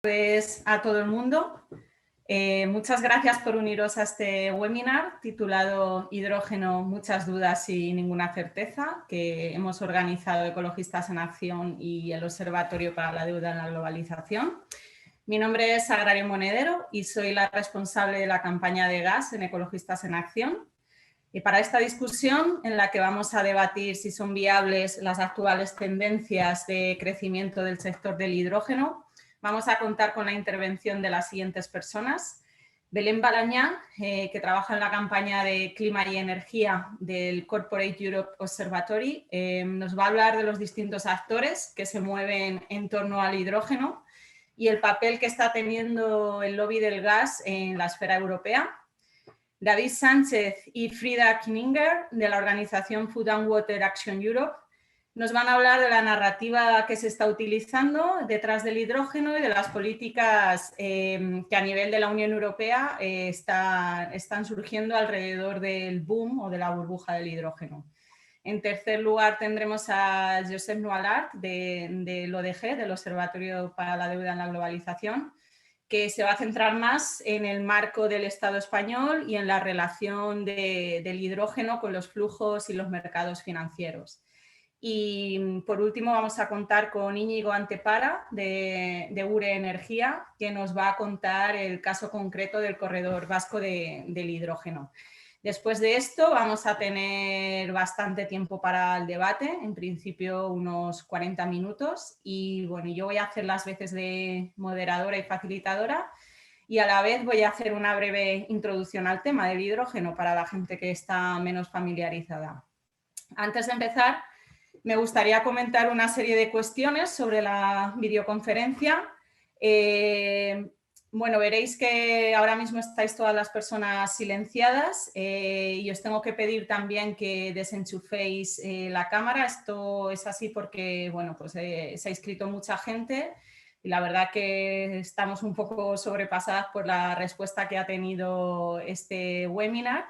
Pues a todo el mundo. Muchas gracias por uniros a este webinar titulado Hidrógeno, muchas dudas y ninguna certeza, que hemos organizado Ecologistas en Acción y el Observatorio para la Deuda en la Globalización. Mi nombre es Agrario Monedero y soy la responsable de la campaña de gas en Ecologistas en Acción. Y para esta discusión, en la que vamos a debatir si son viables las actuales tendencias de crecimiento del sector del hidrógeno, vamos a contar con la intervención de las siguientes personas. Belén Balañá, que trabaja en la campaña de Clima y Energía del Corporate Europe Observatory, nos va a hablar de los distintos actores que se mueven en torno al hidrógeno y el papel que está teniendo el lobby del gas en la esfera europea. David Sánchez y Frida Kininger, de la organización Food and Water Action Europe, nos van a hablar de la narrativa que se está utilizando detrás del hidrógeno y de las políticas que a nivel de la Unión Europea están surgiendo alrededor del boom o de la burbuja del hidrógeno. En tercer lugar tendremos a Josep Nualart del ODG, del Observatorio para la Deuda en la Globalización, que se va a centrar más en el marco del Estado español y en la relación del hidrógeno con los flujos y los mercados financieros. Y por último vamos a contar con Íñigo Antepara de URE Energía, que nos va a contar el caso concreto del corredor vasco del hidrógeno. Después de esto vamos a tener bastante tiempo para el debate, en principio unos 40 minutos, y bueno, yo voy a hacer las veces de moderadora y facilitadora y a la vez voy a hacer una breve introducción al tema del hidrógeno para la gente que está menos familiarizada. Antes de empezar, me gustaría comentar una serie de cuestiones sobre la videoconferencia. Bueno, veréis que ahora mismo estáis todas las personas silenciadas y os tengo que pedir también que desenchuféis la cámara. Esto es así porque, bueno, pues se ha inscrito mucha gente y la verdad que estamos un poco sobrepasadas por la respuesta que ha tenido este webinar.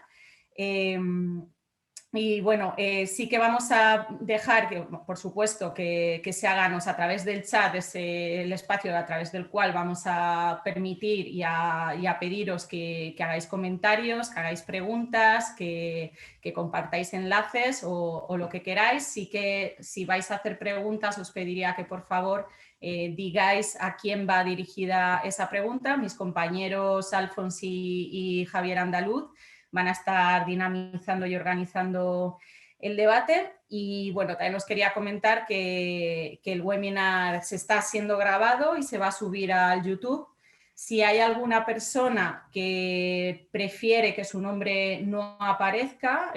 Y bueno, sí que vamos a dejar, que, por supuesto, que se hagan a través del chat, el espacio a través del cual vamos a permitir y a pediros que hagáis comentarios, que hagáis preguntas, que compartáis enlaces o lo que queráis. Sí que si vais a hacer preguntas os pediría que por favor digáis a quién va dirigida esa pregunta. Mis compañeros Alfonsi y Javier Andaluz van a estar dinamizando y organizando el debate. Y bueno, también os quería comentar que el webinar se está siendo grabado y se va a subir al YouTube. Si hay alguna persona que prefiere que su nombre no aparezca,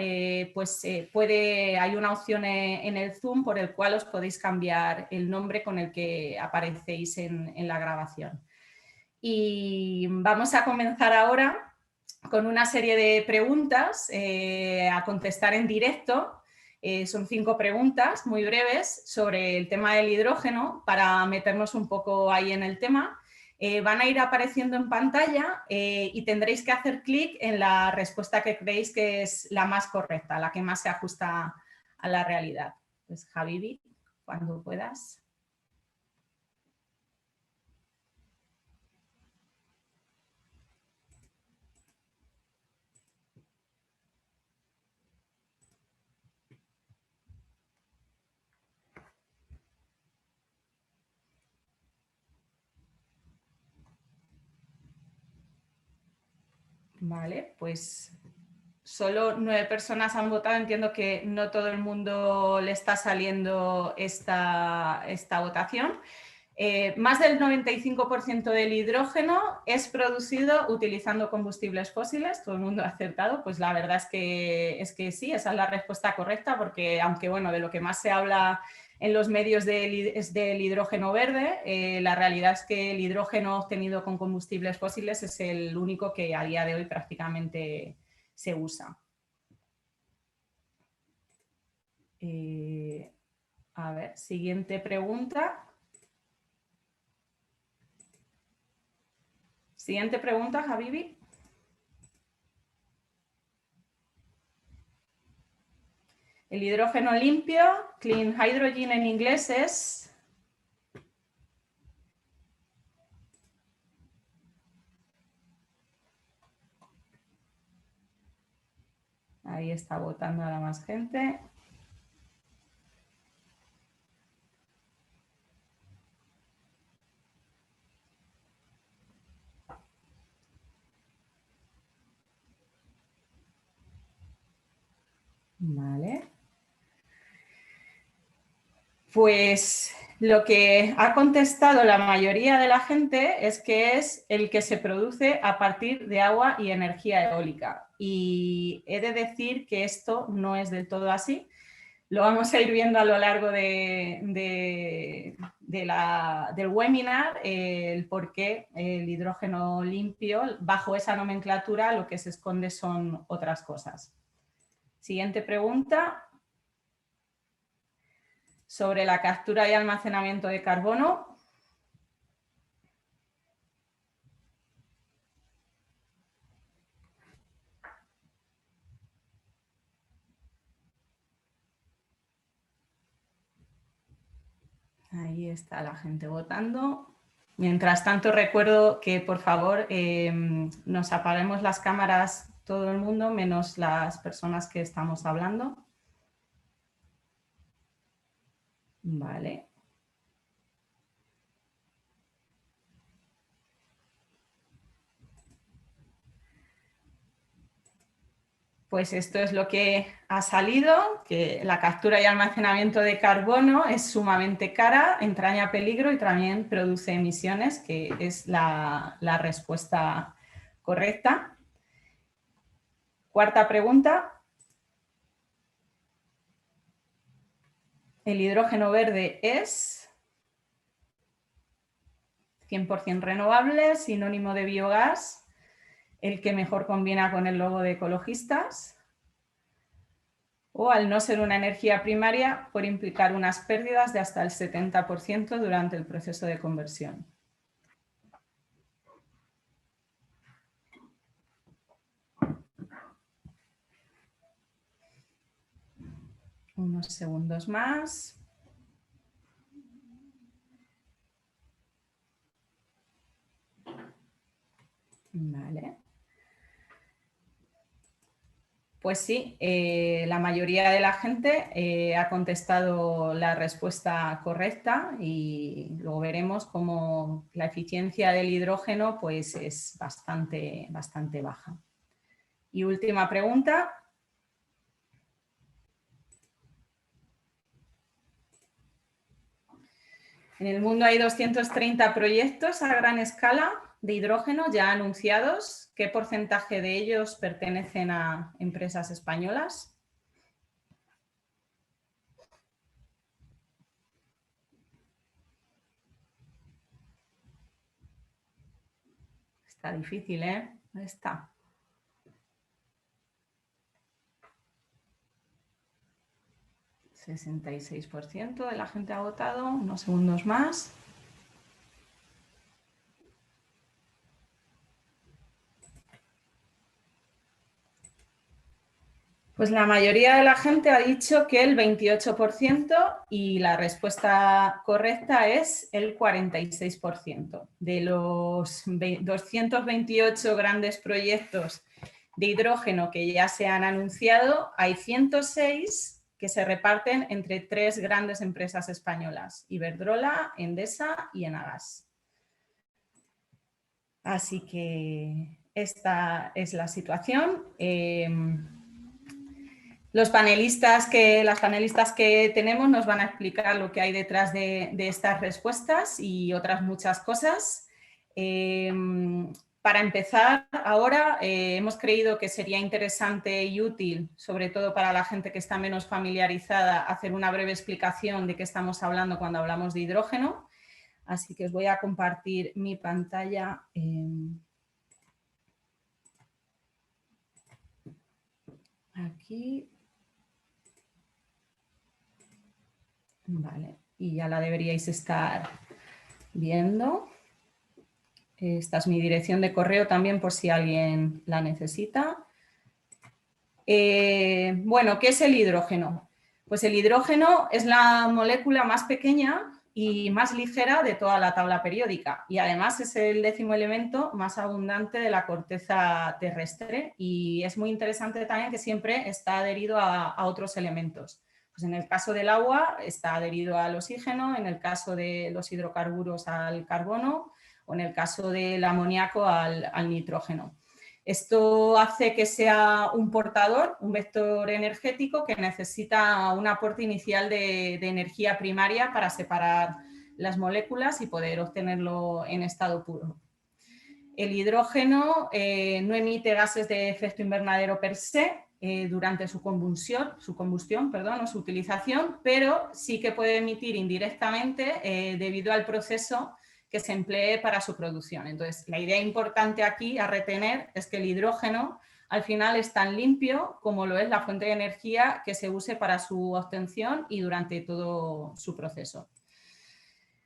pues hay una opción en el Zoom por el cual os podéis cambiar el nombre con el que aparecéis en la grabación. Y vamos a comenzar ahora con una serie de preguntas a contestar en directo. Son 5 preguntas muy breves sobre el tema del hidrógeno para meternos un poco ahí en el tema. Van a ir apareciendo en pantalla y tendréis que hacer clic en la respuesta que creéis que es la más correcta, la que más se ajusta a la realidad. Pues Javi, cuando puedas. Vale, pues solo 9 personas han votado. Entiendo que no todo el mundo le está saliendo esta votación. Más del 95% del hidrógeno es producido utilizando combustibles fósiles. Todo el mundo ha acertado. Pues la verdad es que sí, esa es la respuesta correcta, porque aunque bueno, de lo que más se habla en los medios es del hidrógeno verde, la realidad es que el hidrógeno obtenido con combustibles fósiles es el único que a día de hoy prácticamente se usa. A ver, siguiente pregunta. Siguiente pregunta, Habibi. El hidrógeno limpio, clean hydrogen en inglés, es... Ahí está votando ahora más gente. Vale. Pues lo que ha contestado la mayoría de la gente es que es el que se produce a partir de agua y energía eólica. Y he de decir que esto no es del todo así. Lo vamos a ir viendo a lo largo del webinar, el por qué el hidrógeno limpio, bajo esa nomenclatura, lo que se esconde son otras cosas. Siguiente pregunta. Sobre la captura y almacenamiento de carbono. Ahí está la gente votando. Mientras tanto, recuerdo que por favor nos apaguemos las cámaras todo el mundo, menos las personas que estamos hablando. Vale. Pues esto es lo que ha salido, que la captura y almacenamiento de carbono es sumamente cara, entraña peligro y también produce emisiones, que es la respuesta correcta. Cuarta pregunta. El hidrógeno verde es 100% renovable, sinónimo de biogás, el que mejor combina con el logo de ecologistas, o al no ser una energía primaria, puede implicar unas pérdidas de hasta el 70% durante el proceso de conversión. Unos segundos más. Vale. Pues sí, la mayoría de la gente ha contestado la respuesta correcta y luego veremos cómo la eficiencia del hidrógeno pues, es bastante baja. Y última pregunta. En el mundo hay 230 proyectos a gran escala de hidrógeno ya anunciados. ¿Qué porcentaje de ellos pertenecen a empresas españolas? Está difícil, ¿eh? Ahí está. El 66% de la gente ha votado. Unos segundos más. Pues la mayoría de la gente ha dicho que el 28% y la respuesta correcta es el 46%. De los 228 grandes proyectos de hidrógeno que ya se han anunciado, hay 106 que se reparten entre 3 grandes empresas españolas, Iberdrola, Endesa y Enagas. Así que esta es la situación. Las panelistas que tenemos nos van a explicar lo que hay detrás de estas respuestas y otras muchas cosas. Para empezar, ahora hemos creído que sería interesante y útil, sobre todo para la gente que está menos familiarizada, hacer una breve explicación de qué estamos hablando cuando hablamos de hidrógeno. Así que os voy a compartir mi pantalla. Aquí. Vale, y ya la deberíais estar viendo. Esta es mi dirección de correo también por si alguien la necesita. Bueno, ¿qué es el hidrógeno? Pues el hidrógeno es la molécula más pequeña y más ligera de toda la tabla periódica, y además es el 10º elemento más abundante de la corteza terrestre, y es muy interesante también que siempre está adherido a otros elementos. Pues en el caso del agua está adherido al oxígeno, en el caso de los hidrocarburos al carbono, o en el caso del amoníaco al nitrógeno. Esto hace que sea un portador, un vector energético que necesita un aporte inicial de energía primaria para separar las moléculas y poder obtenerlo en estado puro. El hidrógeno no emite gases de efecto invernadero per se durante su combustión o su utilización, pero sí que puede emitir indirectamente debido al proceso que se emplee para su producción. Entonces, la idea importante aquí a retener es que el hidrógeno al final es tan limpio como lo es la fuente de energía que se use para su obtención y durante todo su proceso.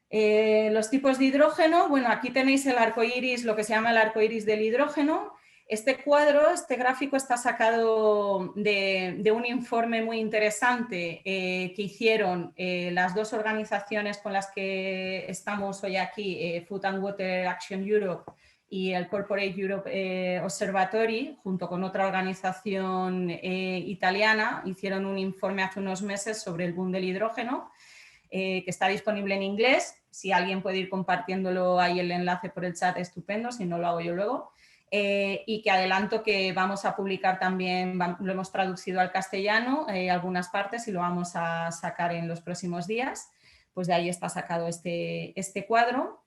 Los tipos de hidrógeno, bueno, aquí tenéis el arco iris, lo que se llama el arco iris del hidrógeno. Este cuadro, este gráfico está sacado de un informe muy interesante que hicieron las dos organizaciones con las que estamos hoy aquí, Food and Water Action Europe y el Corporate Europe Observatory, junto con otra organización italiana. Hicieron un informe hace unos meses sobre el boom del hidrógeno, que está disponible en inglés. Si alguien puede ir compartiéndolo ahí el enlace por el chat, estupendo, si no lo hago yo luego. Y que adelanto que vamos a publicar también, lo hemos traducido al castellano, algunas partes, y lo vamos a sacar en los próximos días. Pues de ahí está sacado este cuadro.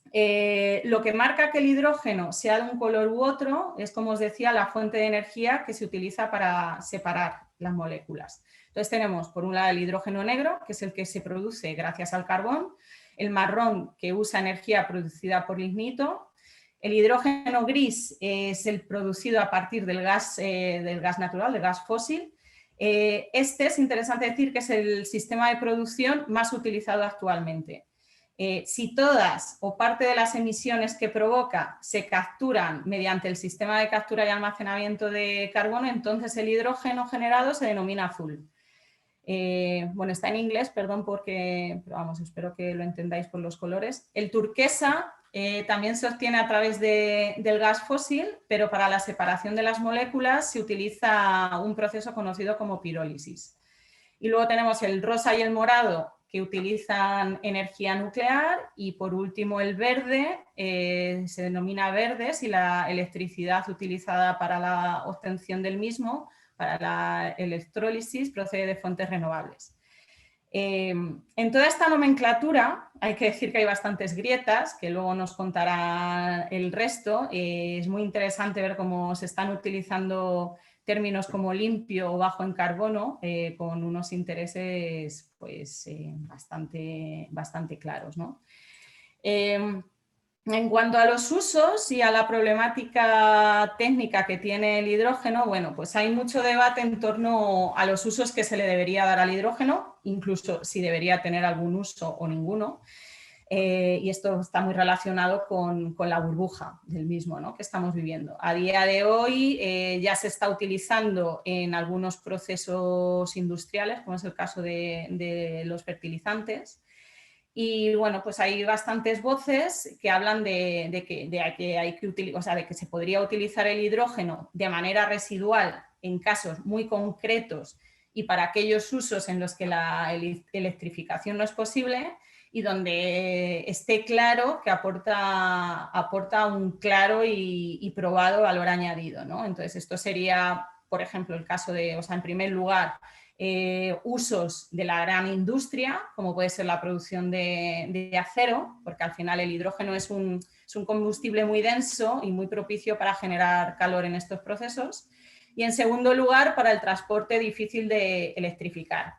Lo que marca que el hidrógeno sea de un color u otro es, como os decía, la fuente de energía que se utiliza para separar las moléculas. Entonces tenemos por un lado el hidrógeno negro, que es el que se produce gracias al carbón, el marrón, que usa energía producida por lignito, el hidrógeno gris es el producido a partir del gas natural, del gas fósil. Este es interesante decir que es el sistema de producción más utilizado actualmente. Si todas o parte de las emisiones que provoca se capturan mediante el sistema de captura y almacenamiento de carbono, entonces el hidrógeno generado se denomina azul. Bueno, está en inglés, perdón, pero vamos, espero que lo entendáis por los colores. El turquesa también se obtiene a través del gas fósil, pero para la separación de las moléculas se utiliza un proceso conocido como pirólisis. Y luego tenemos el rosa y el morado, que utilizan energía nuclear, y por último el verde, se denomina verde si la electricidad utilizada para la obtención del mismo, para la electrólisis, procede de fuentes renovables. En toda esta nomenclatura hay que decir que hay bastantes grietas, que luego nos contará el resto. Es muy interesante ver cómo se están utilizando términos como limpio o bajo en carbono, con unos intereses pues, bastante claros, ¿no? En cuanto a los usos y a la problemática técnica que tiene el hidrógeno, bueno, pues hay mucho debate en torno a los usos que se le debería dar al hidrógeno, incluso si debería tener algún uso o ninguno. Y esto está muy relacionado con la burbuja del mismo, ¿no?, que estamos viviendo. A día de hoy ya se está utilizando en algunos procesos industriales, como es el caso de los fertilizantes. Y bueno, pues hay bastantes voces que hablan de que se podría utilizar el hidrógeno de manera residual en casos muy concretos y para aquellos usos en los que la electrificación no es posible y donde esté claro que aporta un claro y probado valor añadido, ¿no? Entonces esto sería, por ejemplo, el caso de, en primer lugar, usos de la gran industria, como puede ser la producción de acero, porque al final el hidrógeno es un combustible muy denso y muy propicio para generar calor en estos procesos. Y en segundo lugar, para el transporte difícil de electrificar,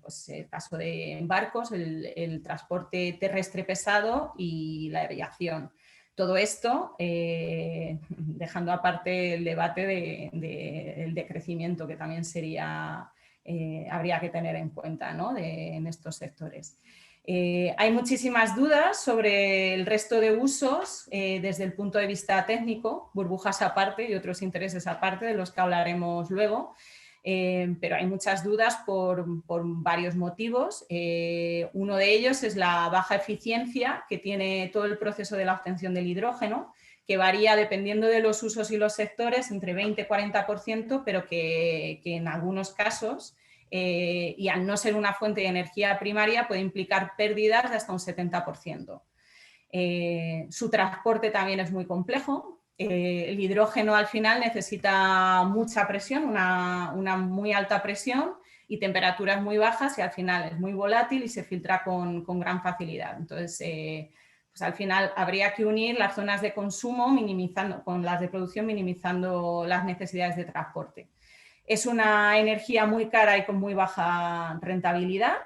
pues el caso de barcos, el transporte terrestre pesado y la aviación. Todo esto dejando aparte el debate del decrecimiento, que también habría que tener en cuenta, ¿no?, en estos sectores. Hay muchísimas dudas sobre el resto de usos desde el punto de vista técnico, burbujas aparte y otros intereses aparte de los que hablaremos luego. Pero hay muchas dudas por varios motivos. Uno de ellos es la baja eficiencia que tiene todo el proceso de la obtención del hidrógeno, que varía dependiendo de los usos y los sectores entre 20 y 40%, pero que en algunos casos, y al no ser una fuente de energía primaria, puede implicar pérdidas de hasta un 70%. Su transporte también es muy complejo. El hidrógeno al final necesita mucha presión, una muy alta presión y temperaturas muy bajas, y al final es muy volátil y se filtra con gran facilidad. Entonces, pues al final habría que unir las zonas de consumo minimizando, con las de producción, minimizando las necesidades de transporte. Es una energía muy cara y con muy baja rentabilidad.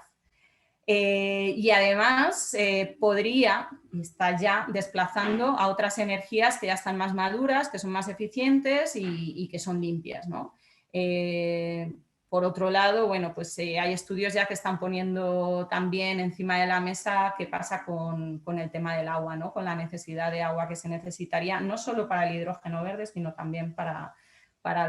Y además podría, y está ya desplazando a otras energías que ya están más maduras, que son más eficientes y que son limpias, ¿no? Por otro lado, bueno, pues hay estudios ya que están poniendo también encima de la mesa qué pasa con el tema del agua, ¿no? Con la necesidad de agua que se necesitaría, no solo para el hidrógeno verde, sino también para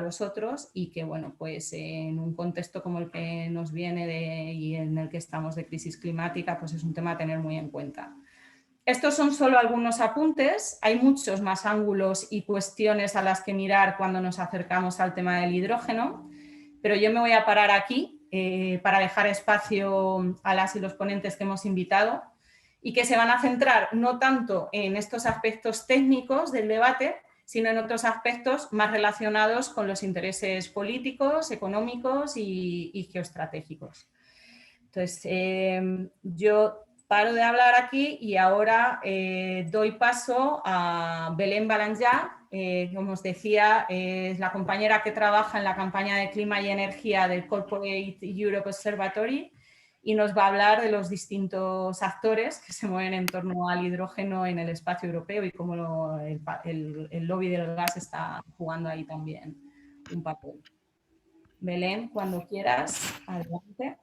los otros, y que, bueno, pues en un contexto como el que nos viene y en el que estamos de crisis climática, pues es un tema a tener muy en cuenta. Estos son solo algunos apuntes, hay muchos más ángulos y cuestiones a las que mirar cuando nos acercamos al tema del hidrógeno, pero yo me voy a parar aquí para dejar espacio a las y los ponentes que hemos invitado y que se van a centrar no tanto en estos aspectos técnicos del debate, sino en otros aspectos más relacionados con los intereses políticos, económicos y geoestratégicos. Entonces, yo paro de hablar aquí y ahora doy paso a Belén Balanjá. Como os decía, es la compañera que trabaja en la campaña de clima y energía del Corporate Europe Observatory, y nos va a hablar de los distintos actores que se mueven en torno al hidrógeno en el espacio europeo y cómo el lobby del gas está jugando ahí también un papel. Belén, cuando quieras, adelante.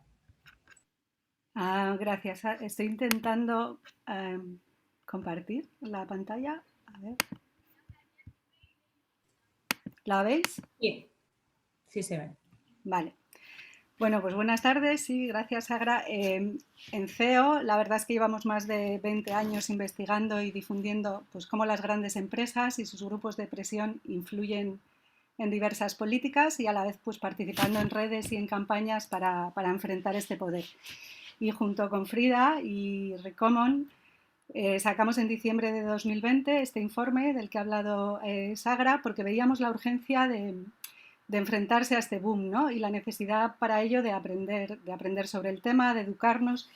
Gracias. Estoy intentando compartir la pantalla. A ver. ¿La veis? Sí, sí se ve. Vale. Bueno, pues buenas tardes y gracias, Agra. En CEO, la verdad es que llevamos más de 20 años investigando y difundiendo pues, cómo las grandes empresas y sus grupos de presión influyen en diversas políticas, y a la vez pues, participando en redes y en campañas para enfrentar este poder. Y junto con Frida y Recommon sacamos en diciembre de 2020 este informe del que ha hablado Sagra, porque veíamos la urgencia de enfrentarse a este boom, ¿no? Y la necesidad para ello de aprender sobre el tema, de educarnos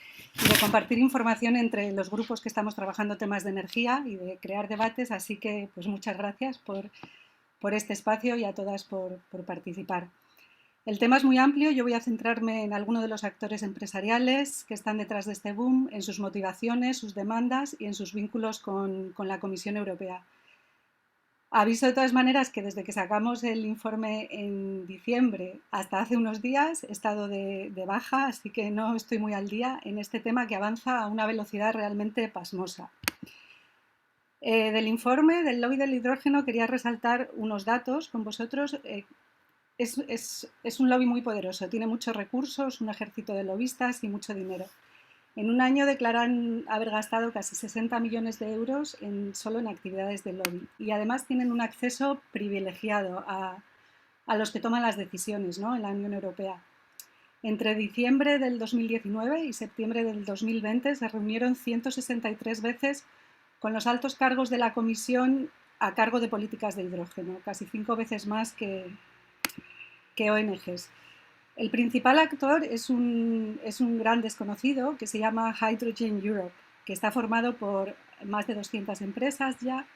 y de compartir información entre los grupos que estamos trabajando temas de energía y de crear debates. Así que pues muchas gracias por este espacio y a todas por participar. El tema es muy amplio, yo voy a centrarme en algunos de los actores empresariales que están detrás de este boom, en sus motivaciones, sus demandas y en sus vínculos con la Comisión Europea. Aviso de todas maneras que desde que sacamos el informe en diciembre hasta hace unos días he estado de baja, así que no estoy muy al día en este tema que avanza a una velocidad realmente pasmosa. Del informe del lobby del hidrógeno quería resaltar unos datos con vosotros. Es un lobby muy poderoso, tiene muchos recursos, un ejército de lobistas y mucho dinero. En un año declaran haber gastado casi 60 millones de euros solo en actividades de lobby, y además tienen un acceso privilegiado a los que toman las decisiones, ¿no? En la Unión Europea. Entre diciembre del 2019 y septiembre del 2020 se reunieron 163 veces con los altos cargos de la Comisión a cargo de políticas de hidrógeno, casi 5 veces más que ONGs. El principal actor es un gran desconocido que se llama Hydrogen Europe, que está formado por más de 200 empresas ya,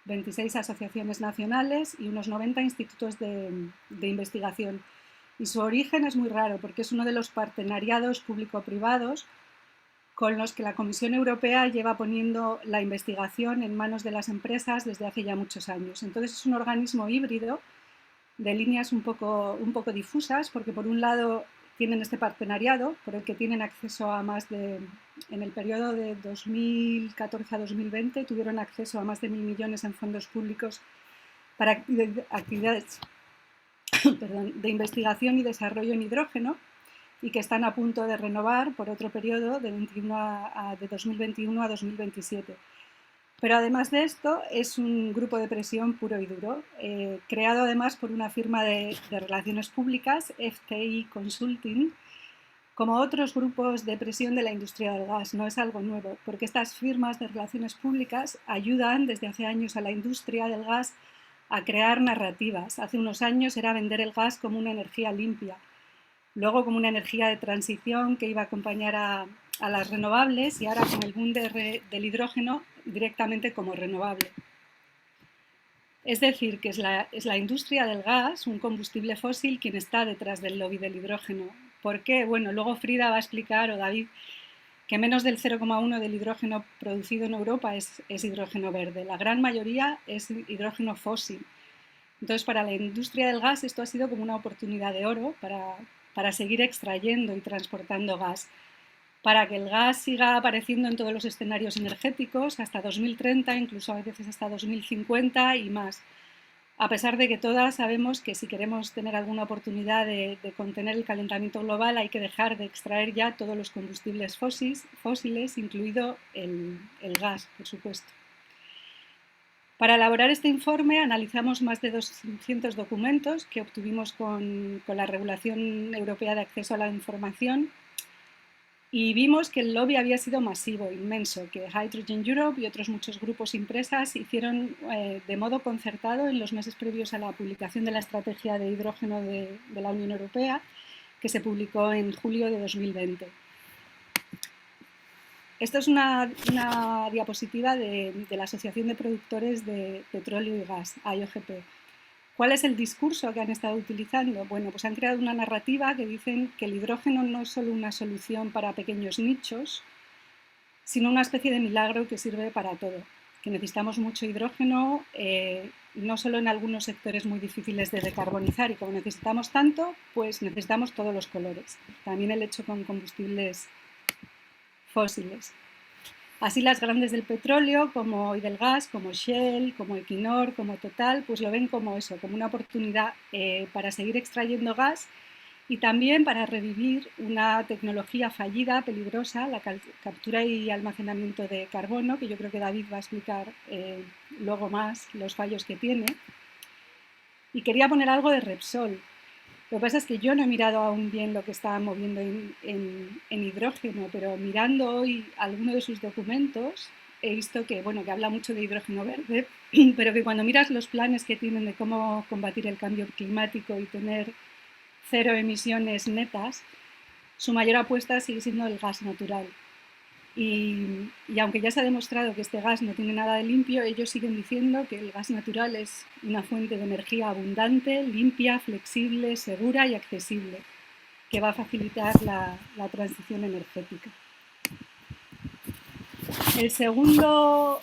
26 asociaciones nacionales y unos 90 institutos de investigación. Y su origen es muy raro porque es uno de los partenariados público-privados con los que la Comisión Europea lleva poniendo la investigación en manos de las empresas desde hace ya muchos años. Entonces es un organismo híbrido de líneas un poco difusas, porque por un lado tienen este partenariado por el que tienen acceso a más de, en el periodo de 2014 a 2020 tuvieron acceso a más de 1.000 millones en fondos públicos para actividades de investigación y desarrollo en hidrógeno y que están a punto de renovar por otro periodo de 2021 a 2027. Pero además de esto, es un grupo de presión puro y duro, creado además por una firma de relaciones públicas, FTI Consulting, como otros grupos de presión de la industria del gas. No es algo nuevo, porque estas firmas de relaciones públicas ayudan desde hace años a la industria del gas a crear narrativas. Hace unos años era vender el gas como una energía limpia, luego como una energía de transición que iba a acompañar a las renovables y ahora con el boom del hidrógeno directamente como renovable. Es decir, que es la industria del gas, un combustible fósil, quien está detrás del lobby del hidrógeno. ¿Por qué? Bueno, luego Frida va a explicar, o David, que menos del 0,1 del hidrógeno producido en Europa es hidrógeno verde. La gran mayoría es hidrógeno fósil. Entonces, para la industria del gas esto ha sido como una oportunidad de oro para seguir extrayendo y transportando gas, para que el gas siga apareciendo en todos los escenarios energéticos hasta 2030, incluso a veces hasta 2050 y más. A pesar de que todas sabemos que si queremos tener alguna oportunidad de contener el calentamiento global hay que dejar de extraer ya todos los combustibles fósiles, incluido el gas, por supuesto. Para elaborar este informe analizamos más de 200 documentos que obtuvimos con la Regulación Europea de Acceso a la Información y vimos que el lobby había sido masivo, inmenso, que Hydrogen Europe y otros muchos grupos y empresas hicieron de modo concertado en los meses previos a la publicación de la Estrategia de Hidrógeno de la Unión Europea, que se publicó en julio de 2020. Esta es una diapositiva de la Asociación de Productores de Petróleo y Gas, AIOGP. ¿Cuál es el discurso que han estado utilizando? Bueno, pues han creado una narrativa que dicen que el hidrógeno no es solo una solución para pequeños nichos, sino una especie de milagro que sirve para todo. Que necesitamos mucho hidrógeno, no solo en algunos sectores muy difíciles de decarbonizar, y como necesitamos tanto, pues necesitamos todos los colores. También el hecho con combustibles fósiles. Así las grandes del petróleo y del gas, como Shell, como Equinor, como Total, pues lo ven como eso, como una oportunidad para seguir extrayendo gas y también para revivir una tecnología fallida, peligrosa, la captura y almacenamiento de carbono, que yo creo que David va a explicar luego más los fallos que tiene. Y quería poner algo de Repsol. Lo que pasa es que yo no he mirado aún bien lo que está moviendo en hidrógeno, pero mirando hoy alguno de sus documentos he visto que, bueno, que habla mucho de hidrógeno verde, pero que cuando miras los planes que tienen de cómo combatir el cambio climático y tener 0 emisiones netas, su mayor apuesta sigue siendo el gas natural. Y aunque ya se ha demostrado que este gas no tiene nada de limpio, ellos siguen diciendo que el gas natural es una fuente de energía abundante, limpia, flexible, segura y accesible, que va a facilitar la transición energética. El segundo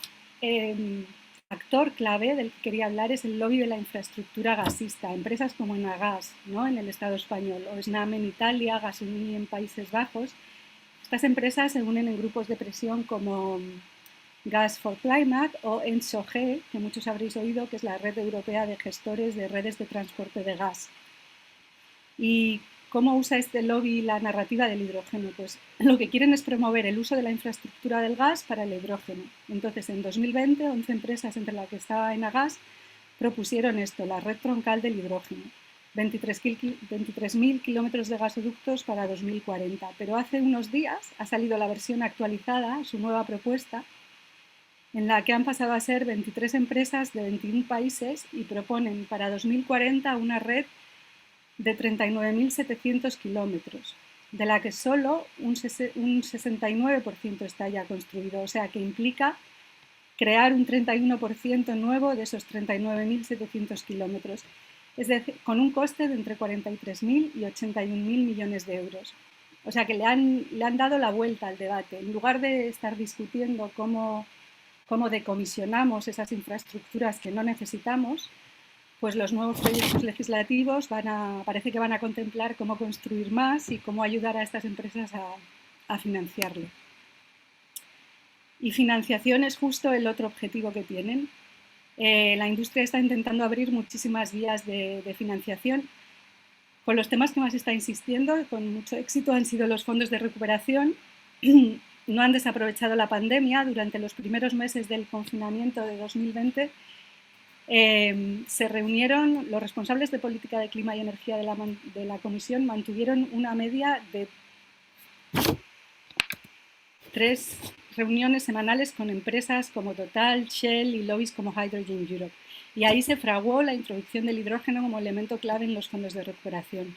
actor clave del que quería hablar es el lobby de la infraestructura gasista. Empresas como Enagas, ¿no?, en el Estado español, o Snam en Italia, Gasunie en Países Bajos. Estas empresas se unen en grupos de presión como Gas for Climate o ENSOG, que muchos habréis oído, que es la red europea de gestores de redes de transporte de gas. ¿Y cómo usa este lobby la narrativa del hidrógeno? Pues lo que quieren es promover el uso de la infraestructura del gas para el hidrógeno. Entonces, en 2020, 11 empresas, entre las que estaba Enagas, propusieron esto, la red troncal del hidrógeno. 23.000 kilómetros de gasoductos para 2040, pero hace unos días ha salido la versión actualizada, su nueva propuesta, en la que han pasado a ser 23 empresas de 21 países y proponen para 2040 una red de 39.700 kilómetros, de la que solo un 69% está ya construido, o sea que implica crear un 31% nuevo de esos 39.700 kilómetros. Es decir, con un coste de entre 43.000 y 81.000 millones de euros. O sea que le han dado la vuelta al debate. En lugar de estar discutiendo cómo decomisionamos esas infraestructuras que no necesitamos, pues los nuevos proyectos legislativos parece que van a contemplar cómo construir más y cómo ayudar a estas empresas a financiarlo. Y financiación es justo el otro objetivo que tienen. La industria está intentando abrir muchísimas vías de financiación Con los temas que más está insistiendo y con mucho éxito han sido los fondos de recuperación. No han desaprovechado la pandemia. Durante los primeros meses del confinamiento de 2020 se reunieron los responsables de política de clima y energía de la Comisión, mantuvieron una media de 3 reuniones semanales con empresas como Total, Shell y lobbies como Hydrogen Europe. Y ahí se fraguó la introducción del hidrógeno como elemento clave en los fondos de recuperación.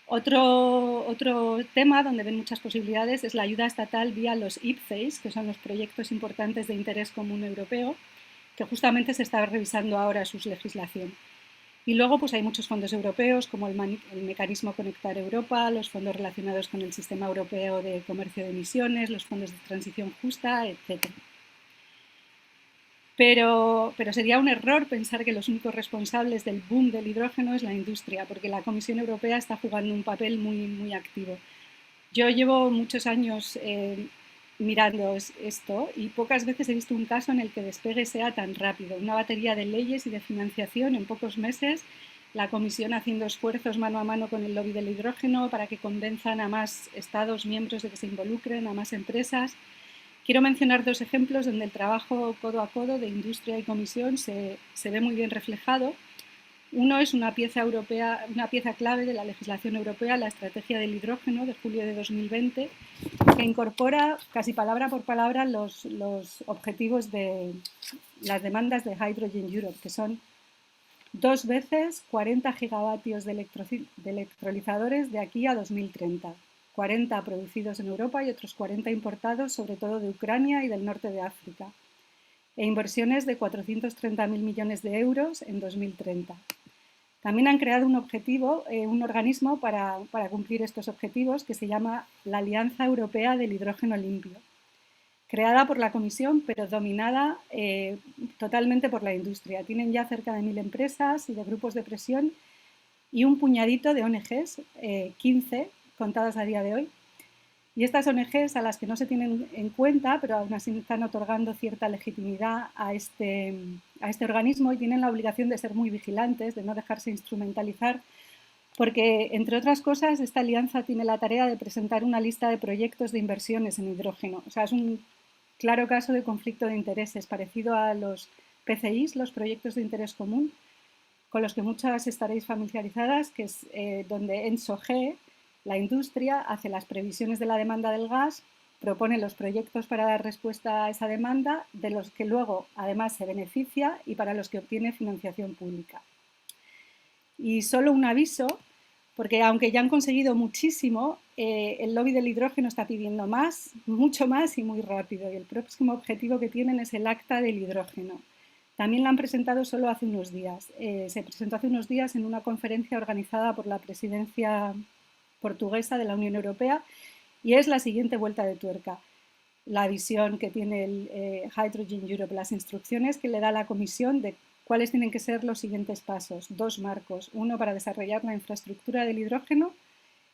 Otro tema donde ven muchas posibilidades es la ayuda estatal vía los IPCEIs, que son los proyectos importantes de interés común europeo, que justamente se está revisando ahora su legislación. Y luego pues hay muchos fondos europeos como el mecanismo Conectar Europa, los fondos relacionados con el sistema europeo de comercio de emisiones, los fondos de transición justa, etc. Pero sería un error pensar que los únicos responsables del boom del hidrógeno es la industria, porque la Comisión Europea está jugando un papel muy activo. Yo llevo muchos años mirando esto y pocas veces he visto un caso en el que despegue sea tan rápido. Una batería de leyes y de financiación en pocos meses, la Comisión haciendo esfuerzos mano a mano con el lobby del hidrógeno para que convenzan a más Estados miembros de que se involucren, a más empresas. Quiero mencionar 2 ejemplos donde el trabajo codo a codo de industria y comisión se ve muy bien reflejado. Uno es una pieza clave de la legislación europea, la Estrategia del Hidrógeno de julio de 2020, que incorpora casi palabra por palabra los objetivos de las demandas de Hydrogen Europe, que son 2 veces 40 gigavatios de electrolizadores de aquí a 2030. 40 producidos en Europa y otros 40 importados, sobre todo de Ucrania y del norte de África, e inversiones de 430.000 millones de euros en 2030. También han creado un organismo para cumplir estos objetivos que se llama la Alianza Europea del Hidrógeno Limpio, creada por la Comisión pero dominada totalmente por la industria. Tienen ya cerca de 1.000 empresas y de grupos de presión y un puñadito de ONGs, 15 contadas a día de hoy. Y estas ONGs, a las que no se tienen en cuenta, pero aún así están otorgando cierta legitimidad a este organismo y tienen la obligación de ser muy vigilantes, de no dejarse instrumentalizar, porque, entre otras cosas, esta alianza tiene la tarea de presentar una lista de proyectos de inversiones en hidrógeno. O sea, es un claro caso de conflicto de intereses, parecido a los PCIs, los proyectos de interés común, con los que muchas estaréis familiarizadas, que es donde ENSOG, la industria, hace las previsiones de la demanda del gas, propone los proyectos para dar respuesta a esa demanda, de los que luego además se beneficia y para los que obtiene financiación pública. Y solo un aviso, porque aunque ya han conseguido muchísimo, el lobby del hidrógeno está pidiendo más, mucho más y muy rápido. Y el próximo objetivo que tienen es el Acta del Hidrógeno. También la han presentado solo hace unos días. Se presentó hace unos días en una conferencia organizada por la presidencia portuguesa de la Unión Europea y es la siguiente vuelta de tuerca. La visión que tiene el Hydrogen Europe, las instrucciones que le da la Comisión de cuáles tienen que ser los siguientes pasos. 2 marcos, uno para desarrollar la infraestructura del hidrógeno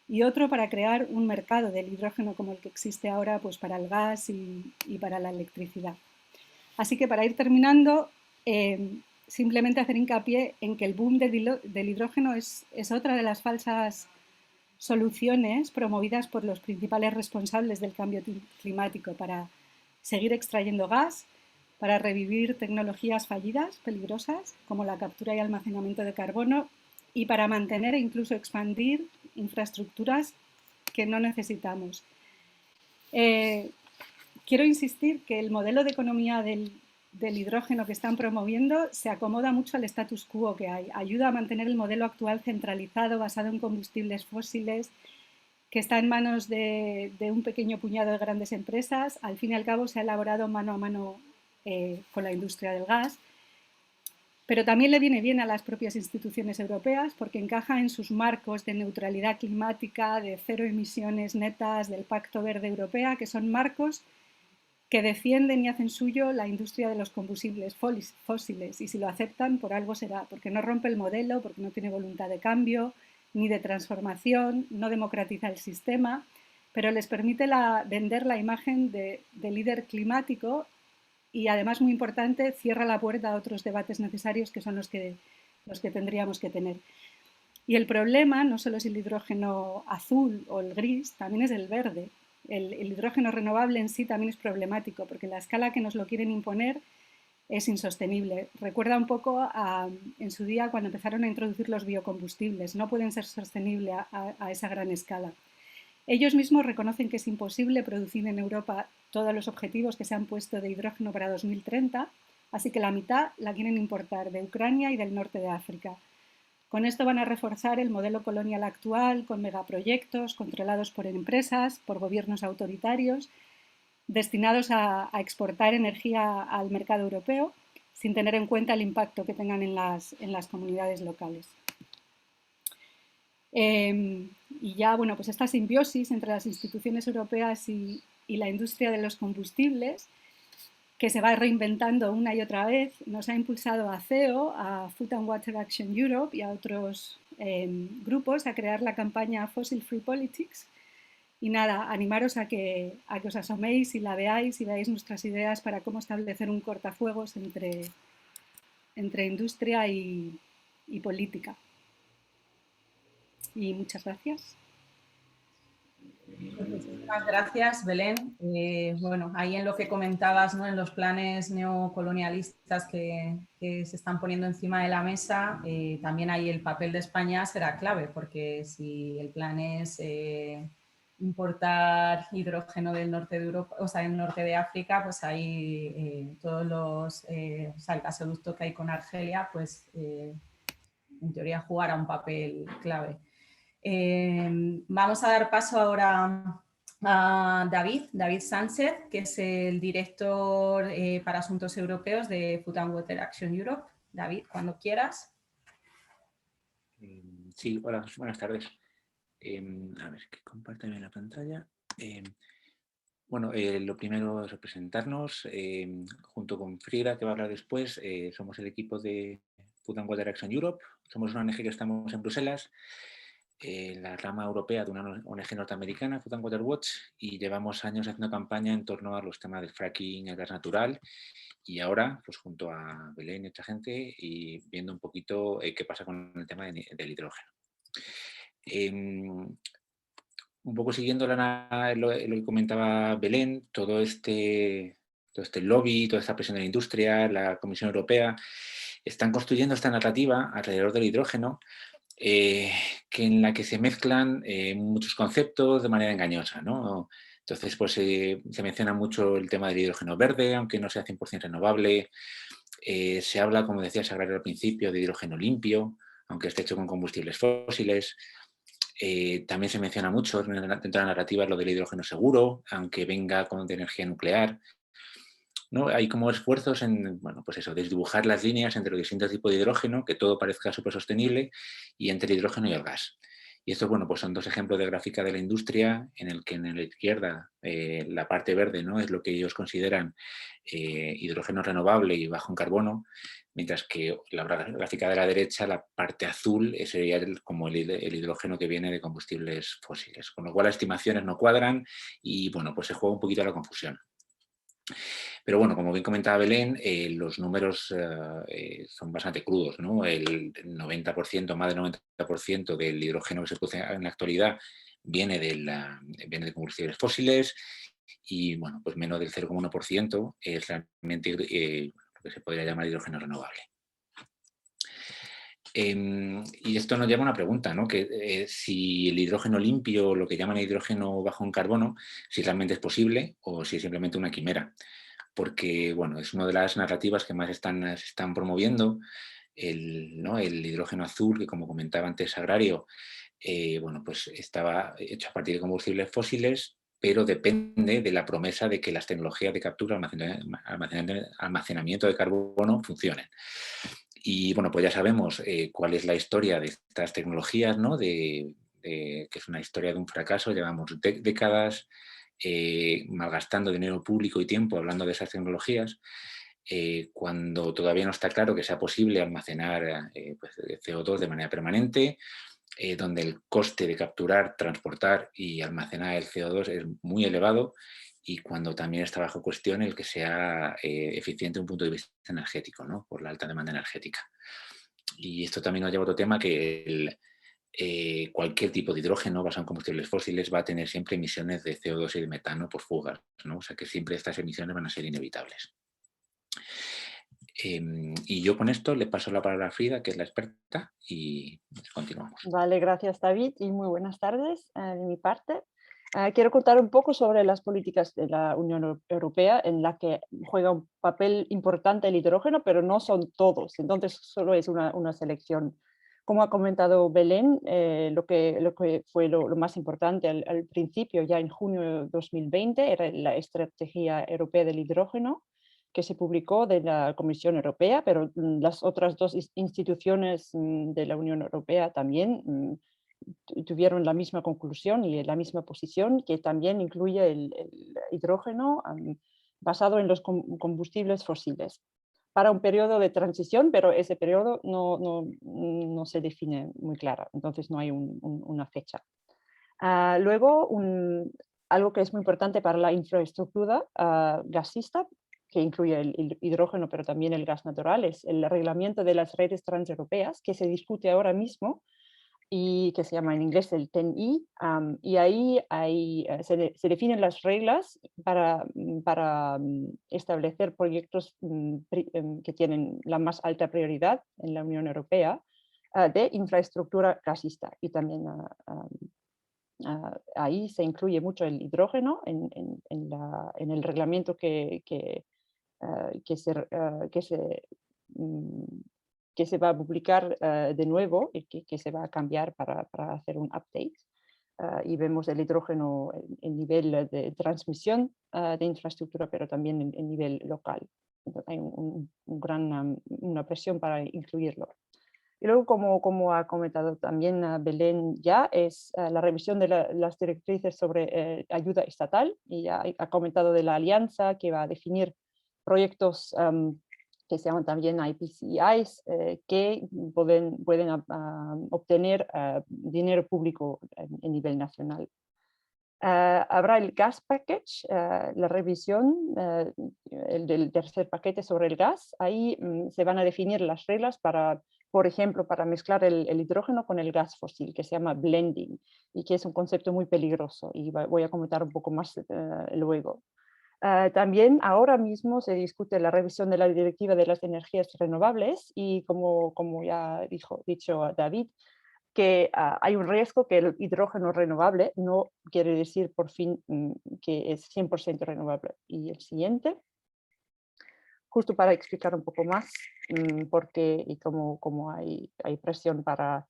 y otro para crear un mercado del hidrógeno como el que existe ahora pues, para el gas y para la electricidad. Así que para ir terminando, simplemente hacer hincapié en que el boom del hidrógeno es otra de las falsas soluciones promovidas por los principales responsables del cambio climático para seguir extrayendo gas, para revivir tecnologías fallidas, peligrosas, como la captura y almacenamiento de carbono, y para mantener e incluso expandir infraestructuras que no necesitamos. Quiero insistir que el modelo de economía del hidrógeno que están promoviendo se acomoda mucho al status quo que hay. Ayuda a mantener el modelo actual centralizado, basado en combustibles fósiles, que está en manos de un pequeño puñado de grandes empresas. Al fin y al cabo se ha elaborado mano a mano con la industria del gas. Pero también le viene bien a las propias instituciones europeas porque encaja en sus marcos de neutralidad climática, de cero emisiones netas, del Pacto Verde Europea, que son marcos que defienden y hacen suyo la industria de los combustibles fósiles y si lo aceptan por algo será, porque no rompe el modelo, porque no tiene voluntad de cambio ni de transformación, no democratiza el sistema, pero les permite vender la imagen de líder climático y además, muy importante, cierra la puerta a otros debates necesarios que son los que tendríamos que tener. Y el problema no solo es el hidrógeno azul o el gris, también es el verde. El hidrógeno renovable en sí también es problemático porque la escala que nos lo quieren imponer es insostenible. Recuerda un poco en su día cuando empezaron a introducir los biocombustibles. No pueden ser sostenibles a esa gran escala. Ellos mismos reconocen que es imposible producir en Europa todos los objetivos que se han puesto de hidrógeno para 2030, así que la mitad la quieren importar de Ucrania y del norte de África. Con esto van a reforzar el modelo colonial actual con megaproyectos controlados por empresas, por gobiernos autoritarios, destinados a exportar energía al mercado europeo sin tener en cuenta el impacto que tengan en las comunidades locales. Y ya, bueno, pues esta simbiosis entre las instituciones europeas y la industria de los combustibles, que se va reinventando una y otra vez, nos ha impulsado a CEO, a Food and Water Action Europe y a otros grupos a crear la campaña Fossil Free Politics. Y nada, animaros a que os asoméis y la veáis y veáis nuestras ideas para cómo establecer un cortafuegos entre industria y política. Y muchas gracias. Muchísimas gracias, Belén. Bueno, ahí en lo que comentabas, ¿no? En los planes neocolonialistas que se están poniendo encima de la mesa, también ahí el papel de España será clave, porque si el plan es importar hidrógeno del norte de Europa, o sea, del norte de África, pues ahí todos los, o sea, el gasoducto que hay con Argelia, pues en teoría jugará un papel clave. Vamos a dar paso ahora a David Sánchez, que es el director para asuntos europeos de Food and Water Action Europe. David, cuando quieras. Sí, hola, buenas tardes. A ver, que compárteme la pantalla. Bueno, lo primero es presentarnos. Junto con Frida, que va a hablar después, somos el equipo de Food and Water Action Europe. Somos una ONG que estamos en Bruselas, la rama europea de una ONG norteamericana, Food and Water Watch, y llevamos años haciendo campaña en torno a los temas del fracking, el gas natural, y ahora, pues junto a Belén y otra gente, y viendo un poquito qué pasa con el tema del hidrógeno. Un poco siguiendo lo que comentaba Belén, todo este lobby, toda esta presión de la industria, la Comisión Europea, están construyendo esta narrativa alrededor del hidrógeno en la que se mezclan muchos conceptos de manera engañosa, ¿no? Entonces, pues se menciona mucho el tema del hidrógeno verde, aunque no sea 100% renovable. Se habla, como decía Sagrario al principio, de hidrógeno limpio, aunque esté hecho con combustibles fósiles. También se menciona mucho dentro de la narrativa lo del hidrógeno seguro, aunque venga de energía nuclear, ¿no? Hay como esfuerzos en, bueno, pues eso, desdibujar las líneas entre los distintos tipos de hidrógeno, que todo parezca súper sostenible, y entre el hidrógeno y el gas. Y estos, bueno, pues son dos ejemplos de gráfica de la industria en el que en la izquierda la parte verde, ¿no?, es lo que ellos consideran hidrógeno renovable y bajo en carbono, mientras que la gráfica de la derecha, la parte azul, sería como el hidrógeno que viene de combustibles fósiles. Con lo cual las estimaciones no cuadran y, bueno, pues se juega un poquito a la confusión. Pero bueno, como bien comentaba Belén, los números son bastante crudos, ¿no? El 90%, más del 90% del hidrógeno que se produce en la actualidad viene de combustibles fósiles y, bueno, pues menos del 0,1% es realmente lo que se podría llamar hidrógeno renovable. Y esto nos lleva a una pregunta, ¿no? Que si el hidrógeno limpio, lo que llaman hidrógeno bajo en carbono, si realmente es posible o si es simplemente una quimera. Porque, bueno, es una de las narrativas que más se están promoviendo, ¿no?, el hidrógeno azul, que como comentaba antes Sagrario, bueno, pues estaba hecho a partir de combustibles fósiles, pero depende de la promesa de que las tecnologías de captura, almacenamiento de carbono funcionen. Y bueno, pues ya sabemos cuál es la historia de estas tecnologías, ¿no?, que es una historia de un fracaso. Llevamos décadas malgastando dinero público y tiempo hablando de esas tecnologías, cuando todavía no está claro que sea posible almacenar pues, CO2 de manera permanente, donde el coste de capturar, transportar y almacenar el CO2 es muy elevado, y cuando también está bajo cuestión el que sea eficiente desde un punto de vista energético, ¿no?, por la alta demanda energética. Y esto también nos lleva a otro tema, que cualquier tipo de hidrógeno basado en combustibles fósiles va a tener siempre emisiones de CO2 y de metano por fugas, ¿no? O sea que siempre estas emisiones van a ser inevitables. Y yo con esto le paso la palabra a Frida, que es la experta, y continuamos. Vale, gracias David y muy buenas tardes de mi parte. Quiero contar un poco sobre las políticas de la Unión Europea en la que juega un papel importante el hidrógeno, pero no son todos, entonces solo es una selección. Como ha comentado Belén, lo que fue lo más importante al principio, ya en junio de 2020, era la Estrategia Europea del Hidrógeno, que se publicó de la Comisión Europea, pero las otras dos instituciones de la Unión Europea también tuvieron la misma conclusión y la misma posición, que también incluye el hidrógeno basado en los combustibles fósiles para un periodo de transición, pero ese periodo no se define muy clara, entonces no hay una fecha. Luego, algo que es muy importante para la infraestructura gasista, que incluye el hidrógeno, pero también el gas natural, es el reglamento de las redes transeuropeas, que se discute ahora mismo y que se llama en inglés el TEN-E, y ahí se definen las reglas para establecer proyectos que tienen la más alta prioridad en la Unión Europea de infraestructura gasista. Y también ahí se incluye mucho el hidrógeno en el reglamento que se va a publicar de nuevo y que se va a cambiar para hacer un update. Y vemos el hidrógeno en nivel de transmisión de infraestructura, pero también en nivel local. Entonces, hay una presión para incluirlo. Y luego, como ha comentado también Belén ya, es la revisión de las directrices sobre ayuda estatal, y ya ha comentado de la alianza que va a definir proyectos que se llaman también IPCEIs, que pueden obtener dinero público en nivel nacional. Habrá el Gas Package, la revisión del tercer paquete sobre el gas. Ahí se van a definir las reglas para, por ejemplo, para mezclar el hidrógeno con el gas fósil, que se llama blending, y que es un concepto muy peligroso, y voy a comentar un poco más luego. También ahora mismo se discute la revisión de la Directiva de las Energías Renovables y como ya dicho David, que hay un riesgo que el hidrógeno renovable no quiere decir por fin que es 100% renovable. Y el siguiente, justo para explicar un poco más por qué y cómo hay presión para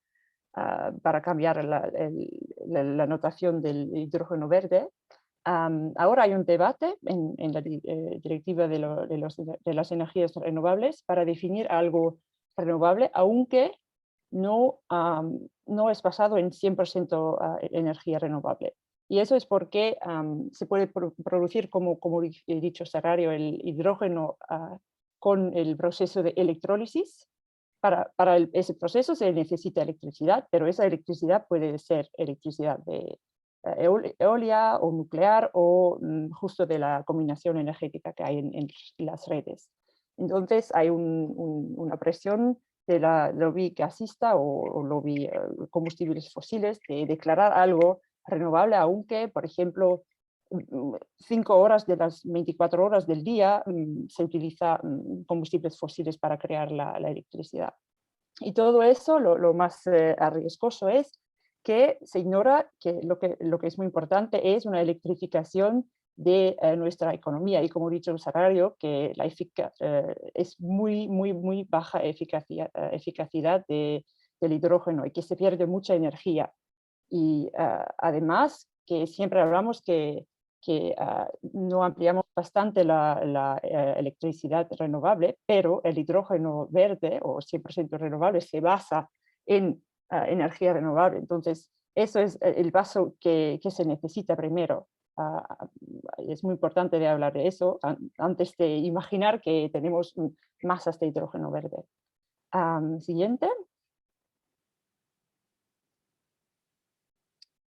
cambiar la notación del hidrógeno verde. Ahora hay un debate en la directiva de las energías renovables para definir algo renovable, aunque no es basado en 100% energía renovable. Y eso es porque se puede producir, como he dicho Sarario, el hidrógeno con el proceso de electrólisis. Para ese proceso se necesita electricidad, pero esa electricidad puede ser electricidad de eólica o nuclear o justo de la combinación energética que hay en las redes. Entonces hay una presión de la lobby gasista o lobby combustibles fósiles de declarar algo renovable, aunque, por ejemplo, 5 horas de las 24 horas del día se utiliza combustibles fósiles para crear la electricidad. Y todo eso, lo más arriesgoso es que se ignora que lo que es muy importante es una electrificación de nuestra economía. Y como he dicho Sarario, que es muy baja eficacidad del hidrógeno y que se pierde mucha energía. Y además, que siempre hablamos que no ampliamos bastante la electricidad renovable, pero el hidrógeno verde o 100% renovable se basa en energía renovable. Entonces, eso es el paso que se necesita primero. Es muy importante de hablar de eso antes de imaginar que tenemos masas de hidrógeno verde. Siguiente.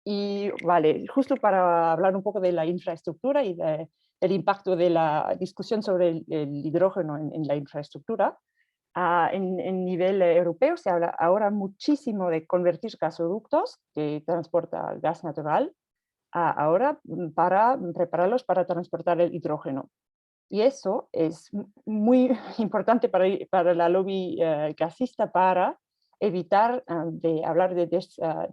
Y vale, justo para hablar un poco de la infraestructura y del impacto de la discusión sobre el hidrógeno en la infraestructura, En nivel europeo se habla ahora muchísimo de convertir gasoductos que transporta gas natural ahora para prepararlos para transportar el hidrógeno. Y eso es muy importante para la lobby gasista para evitar de hablar de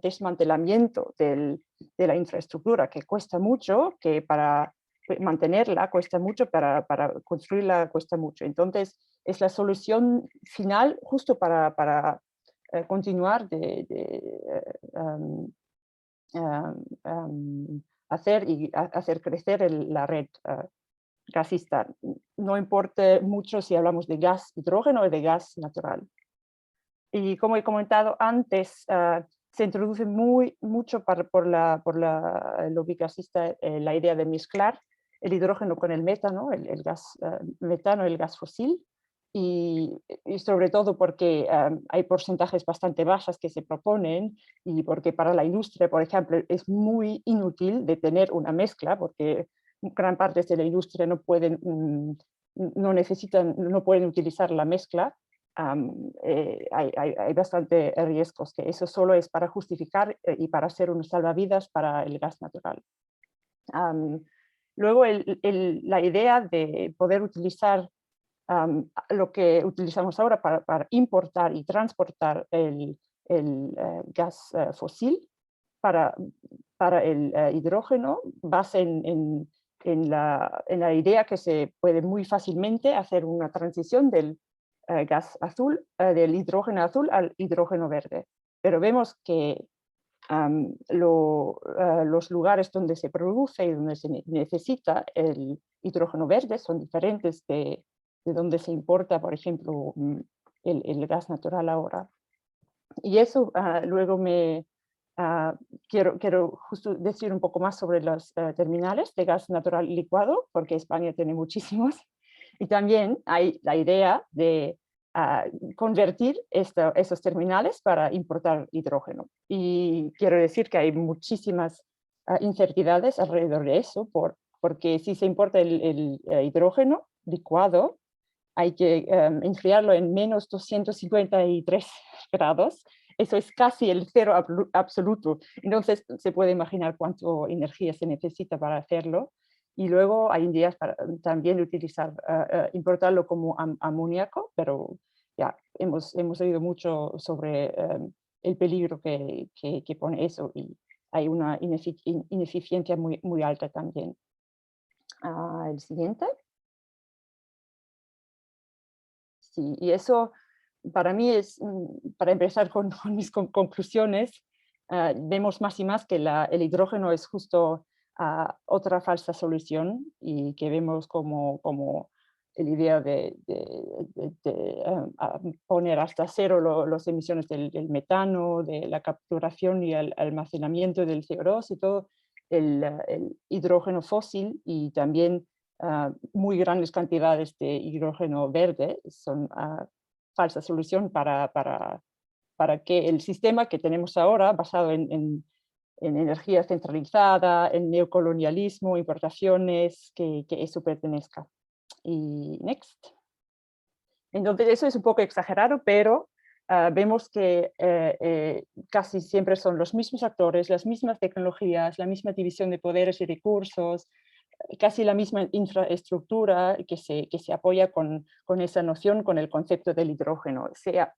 desmantelamiento de la infraestructura, que cuesta mucho, que para mantenerla cuesta mucho, para construirla cuesta mucho. Entonces, es la solución final justo para continuar hacer crecer la red gasista. No importa mucho si hablamos de gas hidrógeno o de gas natural. Y como he comentado antes, se introduce mucho por la lobby gasista la idea de mezclar el hidrógeno con el metano, el gas metano, el gas fósil, y sobre todo porque hay porcentajes bastante bajos que se proponen y porque para la industria, por ejemplo, es muy inútil de tener una mezcla porque gran parte de la industria no pueden, no pueden utilizar la mezcla. Hay bastante riesgos, que eso solo es para justificar y para hacer un salvavidas para el gas natural. Luego la idea de poder utilizar lo que utilizamos ahora para importar y transportar el gas fósil para el hidrógeno, basa en la idea que se puede muy fácilmente hacer una transición del gas azul, del hidrógeno azul al hidrógeno verde. Pero vemos que los lugares donde se produce y donde se necesita el hidrógeno verde son diferentes de donde se importa, por ejemplo, el gas natural ahora. Y eso luego quiero justo decir un poco más sobre los terminales de gas natural licuado, porque España tiene muchísimos. Y también hay la idea de convertir esos terminales para importar hidrógeno. Y quiero decir que hay muchísimas incertidumbre alrededor de eso, porque si se importa el hidrógeno licuado, hay que enfriarlo en menos 253 grados. Eso es casi el cero absoluto. Entonces se puede imaginar cuánta energía se necesita para hacerlo. Y luego hay ideas para también utilizar, importarlo como amoníaco, pero ya hemos oído mucho sobre el peligro que pone eso y hay una ineficiencia muy alta también. El siguiente. Sí, y eso para mí es, para empezar con mis conclusiones, vemos más y más que el hidrógeno es justo otra falsa solución y que vemos como la idea de poner hasta cero las emisiones del metano, de la capturación y el almacenamiento del CO2 y todo el hidrógeno fósil y también muy grandes cantidades de hidrógeno verde son falsa solución para que el sistema que tenemos ahora, basado en energía centralizada, en neocolonialismo, importaciones, que eso pertenezca. Y next. Entonces eso es un poco exagerado, pero vemos que casi siempre son los mismos actores, las mismas tecnologías, la misma división de poderes y recursos, casi la misma infraestructura que se apoya con esa noción, con el concepto del hidrógeno, sea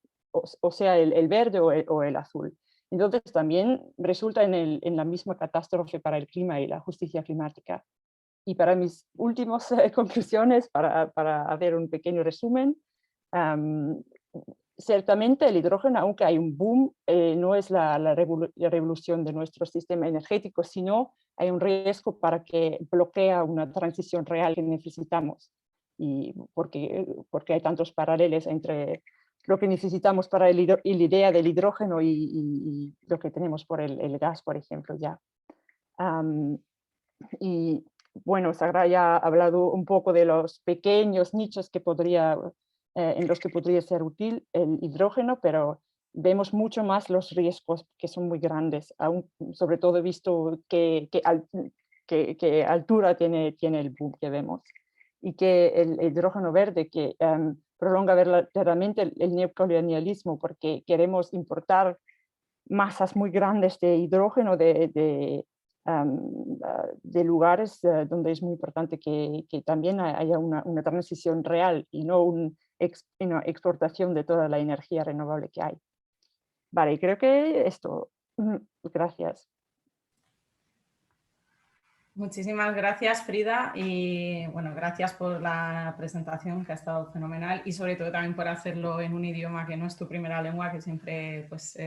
el verde o el azul. Entonces también resulta en la misma catástrofe para el clima y la justicia climática. Y para mis últimas conclusiones, para hacer un pequeño resumen, ciertamente el hidrógeno, aunque hay un boom, no es la revolución de nuestro sistema energético, sino hay un riesgo para que bloquea una transición real que necesitamos. Y porque hay tantos paralelos entre lo que necesitamos para la idea del hidrógeno y lo que tenemos por el gas, por ejemplo, ya. Y bueno, Sagra ya ha hablado un poco de los pequeños nichos en los que podría ser útil el hidrógeno, pero vemos mucho más los riesgos que son muy grandes, sobre todo visto qué altura tiene el boom que vemos. Y que el hidrógeno verde, que prolonga verdaderamente el neocolonialismo, porque queremos importar masas muy grandes de hidrógeno de lugares donde es muy importante que también haya una transición real y no una exportación de toda la energía renovable que hay. Vale, creo que esto. Gracias. Muchísimas gracias, Frida, y bueno, gracias por la presentación, que ha estado fenomenal, y sobre todo también por hacerlo en un idioma que no es tu primera lengua, que siempre pues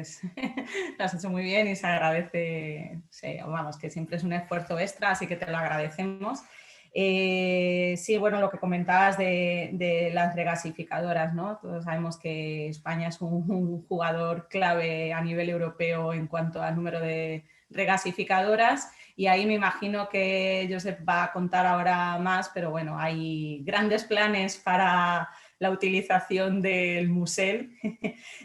lo has hecho muy bien y se agradece, sí, vamos, que siempre es un esfuerzo extra, así que te lo agradecemos. Sí, bueno, lo que comentabas de las regasificadoras, ¿no? Todos sabemos que España es un jugador clave a nivel europeo en cuanto al número de regasificadoras. Y ahí me imagino que Josep va a contar ahora más, pero bueno, hay grandes planes para la utilización del Musel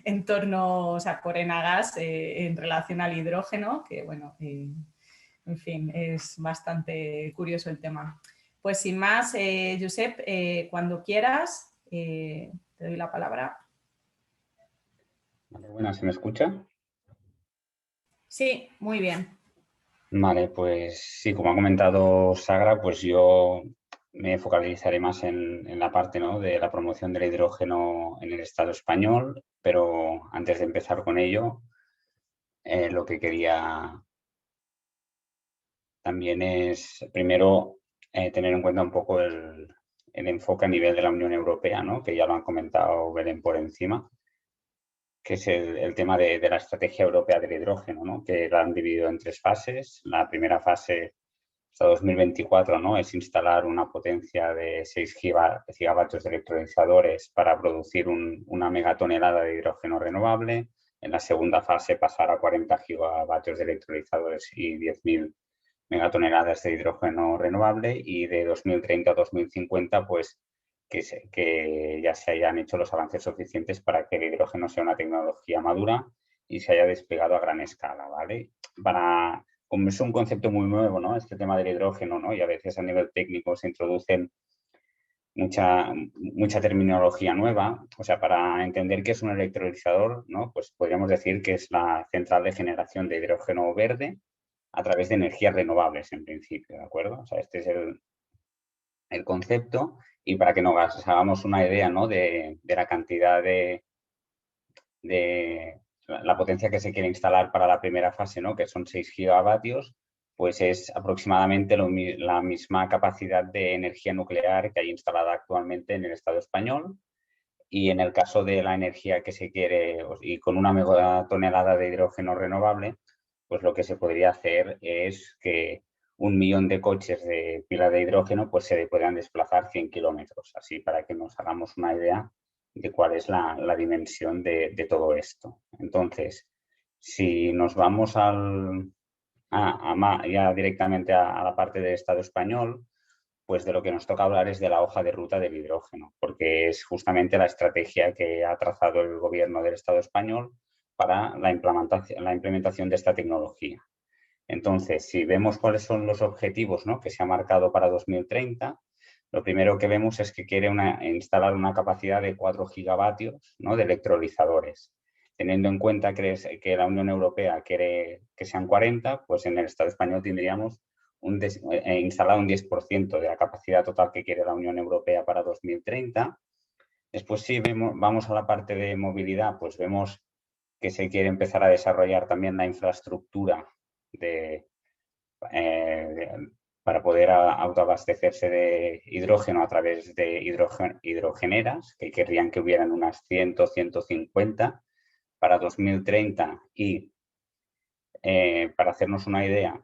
en torno, o sea, por Enagas en relación al hidrógeno, que bueno, en fin, es bastante curioso el tema. Pues sin más, Josep, cuando quieras, te doy la palabra. Vale, buenas, ¿se me escucha? Sí, muy bien. Vale, pues sí, como ha comentado Sagra, pues yo me focalizaré más en la parte, ¿no?, de la promoción del hidrógeno en el Estado español, pero antes de empezar con ello, lo que quería también es, primero, tener en cuenta un poco el enfoque a nivel de la Unión Europea, ¿no?, que ya lo han comentado Belén por encima, que es el tema de la estrategia europea del hidrógeno, ¿no?, que la han dividido en 3 fases. La primera fase, hasta 2024, ¿no?, es instalar una potencia de 6 gigavatios de electrolizadores para producir una megatonelada de hidrógeno renovable. En la segunda fase, pasar a 40 gigavatios de electrolizadores y 10.000 megatoneladas de hidrógeno renovable. Y de 2030 a 2050, pues que ya se hayan hecho los avances suficientes para que el hidrógeno sea una tecnología madura y se haya desplegado a gran escala, ¿vale? Como es un concepto muy nuevo, ¿no?, este tema del hidrógeno, ¿no?, y a veces a nivel técnico se introducen mucha terminología nueva. O sea, para entender qué es un electrolizador, ¿no?, pues podríamos decir que es la central de generación de hidrógeno verde a través de energías renovables, en principio, ¿de acuerdo? O sea, este es el concepto, y para que nos hagamos una idea, ¿no?, de la cantidad de la potencia que se quiere instalar para la primera fase, ¿no?, que son 6 gigavatios, pues es aproximadamente la misma capacidad de energía nuclear que hay instalada actualmente en el Estado español. Y en el caso de la energía que se quiere, y con una megatonelada de hidrógeno renovable, pues lo que se podría hacer es que 1 millón de coches de pila de hidrógeno pues se puedan desplazar 100 kilómetros, así para que nos hagamos una idea de cuál es la dimensión de todo esto. Entonces, si nos vamos ya directamente a la parte del Estado español, pues de lo que nos toca hablar es de la hoja de ruta del hidrógeno, porque es justamente la estrategia que ha trazado el gobierno del Estado español para la implementación de esta tecnología. Entonces, si vemos cuáles son los objetivos, ¿no?, que se ha marcado para 2030, lo primero que vemos es que quiere instalar una capacidad de 4 gigavatios, ¿no?, de electrolizadores. Teniendo en cuenta que la Unión Europea quiere que sean 40, pues en el Estado español tendríamos instalado un 10% de la capacidad total que quiere la Unión Europea para 2030. Después, si vamos a la parte de movilidad, pues vemos que se quiere empezar a desarrollar también la infraestructura para poder autoabastecerse de hidrógeno a través de hidrogeneras, que querrían que hubieran unas 100, 150 para 2030. Y para hacernos una idea,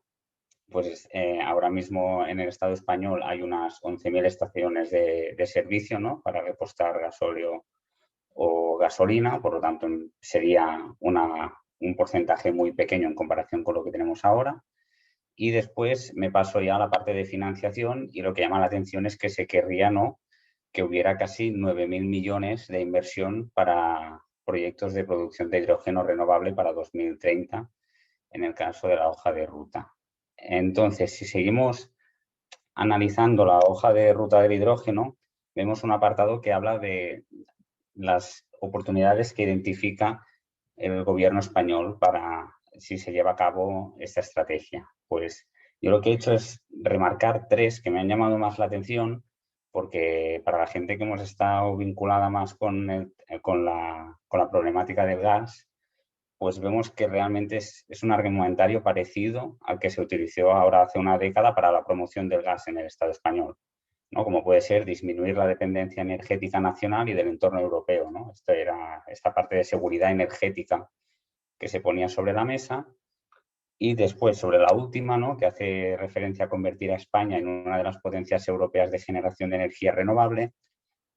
pues ahora mismo en el Estado español hay unas 11.000 estaciones de servicio, ¿no?, para repostar gasóleo o gasolina, por lo tanto sería un porcentaje muy pequeño en comparación con lo que tenemos ahora. Y después me paso ya a la parte de financiación, y lo que llama la atención es que se querría, ¿no?, que hubiera casi 9.000 millones de inversión para proyectos de producción de hidrógeno renovable para 2030, en el caso de la hoja de ruta. Entonces, si seguimos analizando la hoja de ruta del hidrógeno, vemos un apartado que habla de las oportunidades que identifica el gobierno español para si se lleva a cabo esta estrategia. Pues yo lo que he hecho es remarcar 3 que me han llamado más la atención, porque para la gente que hemos estado vinculada más con la problemática del gas, pues vemos que realmente es un argumentario parecido al que se utilizó ahora hace una década para la promoción del gas en el Estado español, ¿no? Como puede ser disminuir la dependencia energética nacional y del entorno europeo, ¿no? Esta parte de seguridad energética que se ponía sobre la mesa. Y después, sobre la última, ¿no? Que hace referencia a convertir a España en una de las potencias europeas de generación de energía renovable,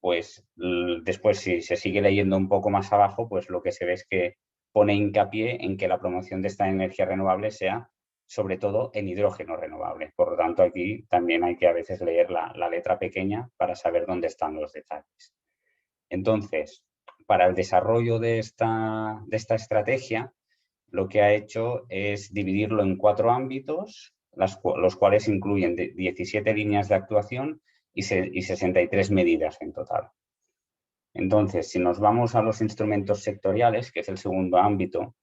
pues después, si se sigue leyendo un poco más abajo, pues lo que se ve es que pone hincapié en que la promoción de esta energía renovable sea sobre todo en hidrógeno renovable. Por lo tanto, aquí también hay que a veces leer la letra pequeña para saber dónde están los detalles. Entonces, para el desarrollo de esta estrategia, lo que ha hecho es dividirlo en 4 ámbitos, los cuales incluyen 17 líneas de actuación y 63 medidas en total. Entonces, si nos vamos a los instrumentos sectoriales, que es el segundo ámbito,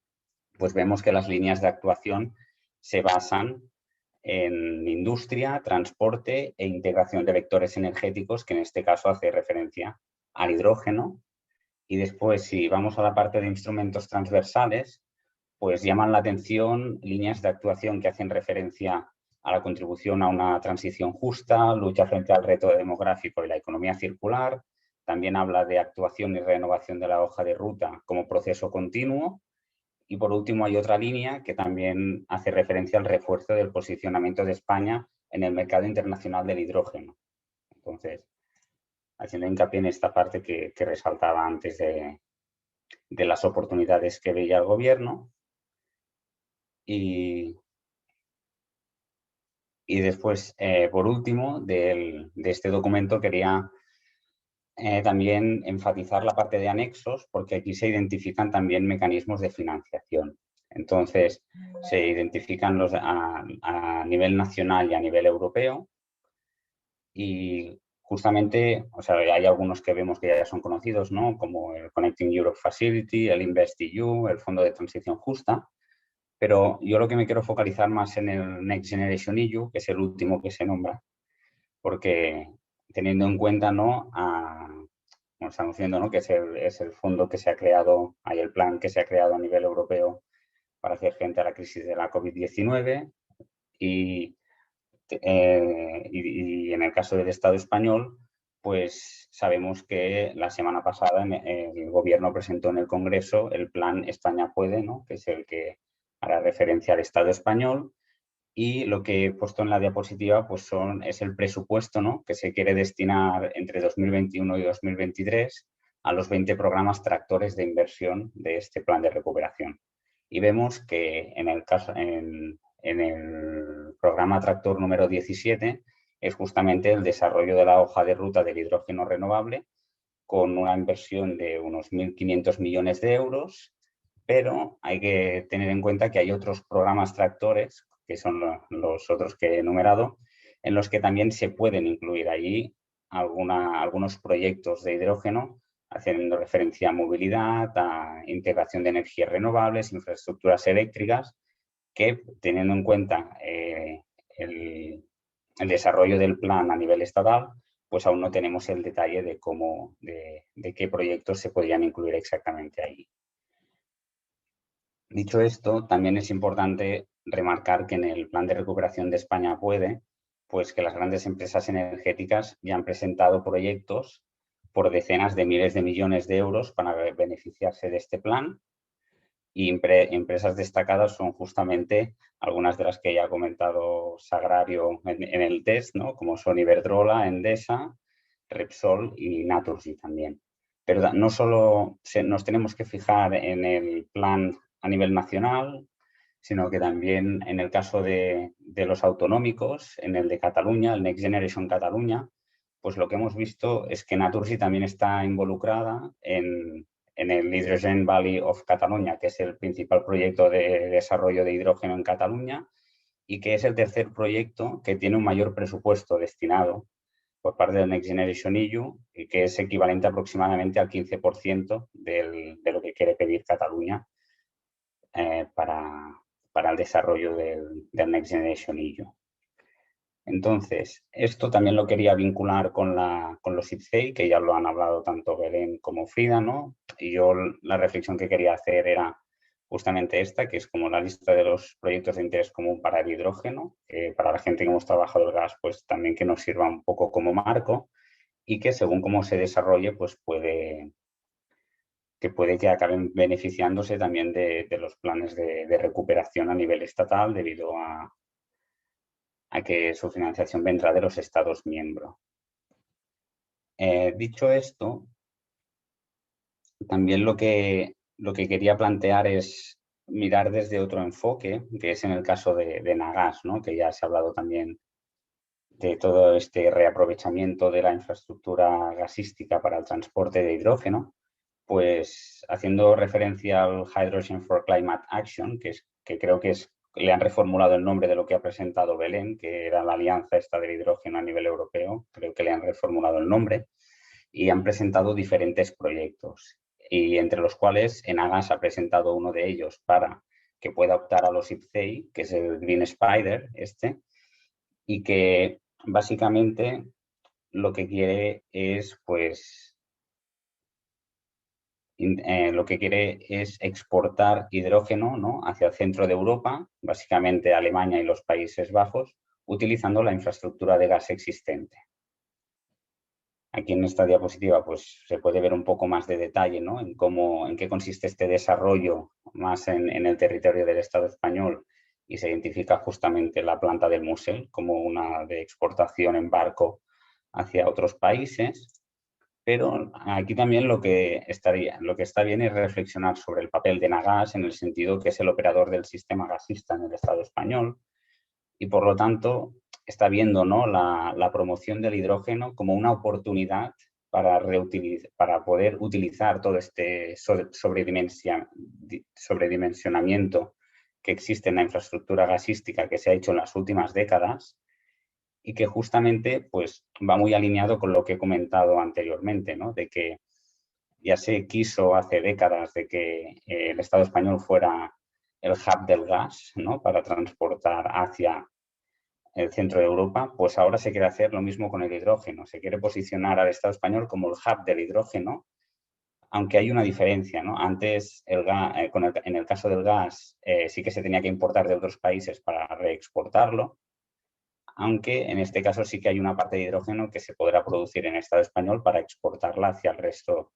pues vemos que las líneas de actuación se basan en industria, transporte e integración de vectores energéticos, que en este caso hace referencia al hidrógeno. Y después, si vamos a la parte de instrumentos transversales, pues llaman la atención líneas de actuación que hacen referencia a la contribución a una transición justa, lucha frente al reto demográfico y la economía circular. También habla de actuación y renovación de la hoja de ruta como proceso continuo. Y por último hay otra línea que también hace referencia al refuerzo del posicionamiento de España en el mercado internacional del hidrógeno. Entonces, haciendo hincapié en esta parte que resaltaba antes de las oportunidades que veía el gobierno. Y después, por último, de este documento quería también enfatizar la parte de anexos, porque aquí se identifican también mecanismos de financiación. Entonces, se identifican los a nivel nacional y a nivel europeo. Y justamente, o sea, hay algunos que vemos que ya son conocidos, ¿no? Como el Connecting Europe Facility, el InvestEU, el Fondo de Transición Justa. Pero yo lo que me quiero focalizar más en el Next Generation EU, que es el último que se nombra, porque teniendo en cuenta, ¿no? Como estamos viendo, ¿no? Que es el fondo que se ha creado, hay el plan que se ha creado a nivel europeo para hacer frente a la crisis de la COVID-19 y en el caso del Estado español, pues sabemos que la semana pasada el gobierno presentó en el Congreso el plan España Puede, ¿no? Que es el que hará referencia al Estado español. Y lo que he puesto en la diapositiva pues es el presupuesto, ¿no? Que se quiere destinar entre 2021 y 2023 a los 20 programas tractores de inversión de este plan de recuperación. Y vemos que en el programa tractor número 17 es justamente el desarrollo de la hoja de ruta del hidrógeno renovable con una inversión de unos 1.500 millones de euros, pero hay que tener en cuenta que hay otros programas tractores, que son los otros que he enumerado, en los que también se pueden incluir allí algunos proyectos de hidrógeno, haciendo referencia a movilidad, a integración de energías renovables, infraestructuras eléctricas, que teniendo en cuenta el desarrollo del plan a nivel estatal, pues aún no tenemos el detalle de qué proyectos se podrían incluir exactamente ahí. Dicho esto, también es importante remarcar que en el plan de recuperación de España Puede, pues que las grandes empresas energéticas ya han presentado proyectos por decenas de miles de millones de euros para beneficiarse de este plan. Y empresas destacadas son justamente algunas de las que ya ha comentado Sagrario en el test, ¿no? Como son Iberdrola, Endesa, Repsol y Naturgy también. Pero no solo nos tenemos que fijar en el plan a nivel nacional, sino que también en el caso de los autonómicos, en el de Cataluña, el Next Generation Cataluña, pues lo que hemos visto es que Naturgy también está involucrada en el Hydrogen Valley of Catalunya, que es el principal proyecto de desarrollo de hidrógeno en Cataluña y que es el tercer proyecto que tiene un mayor presupuesto destinado por parte del Next Generation EU, y que es equivalente aproximadamente al 15% de lo que quiere pedir Cataluña para el desarrollo del Next Generation EU. Entonces, esto también lo quería vincular con los IPCEI, que ya lo han hablado tanto Belén como Frida, ¿no? Y yo la reflexión que quería hacer era justamente esta, que es como la lista de los proyectos de interés común para el hidrógeno, que para la gente que hemos trabajado el gas, pues también que nos sirva un poco como marco, y que según cómo se desarrolle, pues puede que acaben beneficiándose también de los planes de recuperación a nivel estatal debido a que su financiación vendrá de los Estados miembros. Dicho esto, también lo que quería plantear es mirar desde otro enfoque, que es en el caso de Nagas, ¿no? Que ya se ha hablado también de todo este reaprovechamiento de la infraestructura gasística para el transporte de hidrógeno, pues haciendo referencia al Hydrogen for Climate Action, que creo que le han reformulado el nombre de lo que ha presentado Belén, que era la alianza esta del hidrógeno a nivel europeo, creo que le han reformulado el nombre, y han presentado diferentes proyectos, y entre los cuales Enagas ha presentado uno de ellos para que pueda optar a los IPCEI, que es el Green Spider, y que básicamente lo que quiere es, pues, lo que quiere es exportar hidrógeno, ¿no?, hacia el centro de Europa, básicamente Alemania y los Países Bajos, utilizando la infraestructura de gas existente. Aquí en esta diapositiva pues, se puede ver un poco más de detalle, ¿no?, en qué consiste este desarrollo más en el territorio del Estado español, y se identifica justamente la planta del Musel como una de exportación en barco hacia otros países. Pero aquí también lo que está bien es reflexionar sobre el papel de Nagas, en el sentido que es el operador del sistema gasista en el Estado español, y por lo tanto está viendo, ¿no?, la promoción del hidrógeno como una oportunidad para poder utilizar todo este sobredimensionamiento que existe en la infraestructura gasística que se ha hecho en las últimas décadas, y que justamente pues, va muy alineado con lo que he comentado anteriormente, ¿no?, de que ya se quiso hace décadas de que el Estado español fuera el hub del gas, ¿no?, para transportar hacia el centro de Europa, pues ahora se quiere hacer lo mismo con el hidrógeno. Se quiere posicionar al Estado español como el hub del hidrógeno, aunque hay una diferencia, ¿no? Antes, en el caso del gas, sí que se tenía que importar de otros países para reexportarlo, aunque en este caso sí que hay una parte de hidrógeno que se podrá producir en el Estado español para exportarla hacia el resto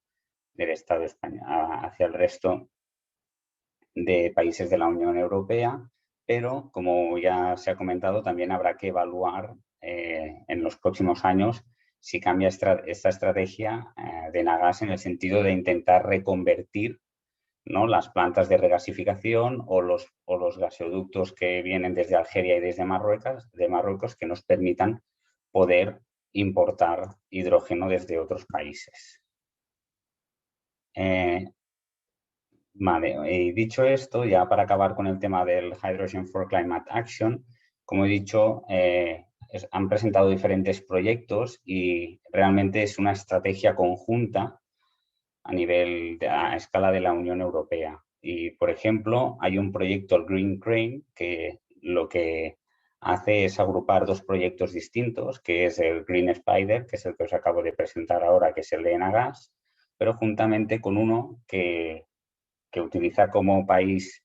del Estado español, hacia el resto de países de la Unión Europea, pero como ya se ha comentado, también habrá que evaluar en los próximos años si cambia esta estrategia de Nagas en el sentido de intentar reconvertir, ¿no?, las plantas de regasificación o los gasoductos que vienen desde Algeria y desde Marruecos que nos permitan poder importar hidrógeno desde otros países. Vale, y dicho esto, ya para acabar con el tema del Hydrogen for Climate Action, como he dicho, han presentado diferentes proyectos y realmente es una estrategia conjunta a escala de la Unión Europea. Y, por ejemplo, hay un proyecto, el Green Crane, que lo que hace es agrupar dos proyectos distintos, que es el Green Spider, que es el que os acabo de presentar ahora, que es el de Enagas, pero juntamente con uno que utiliza como país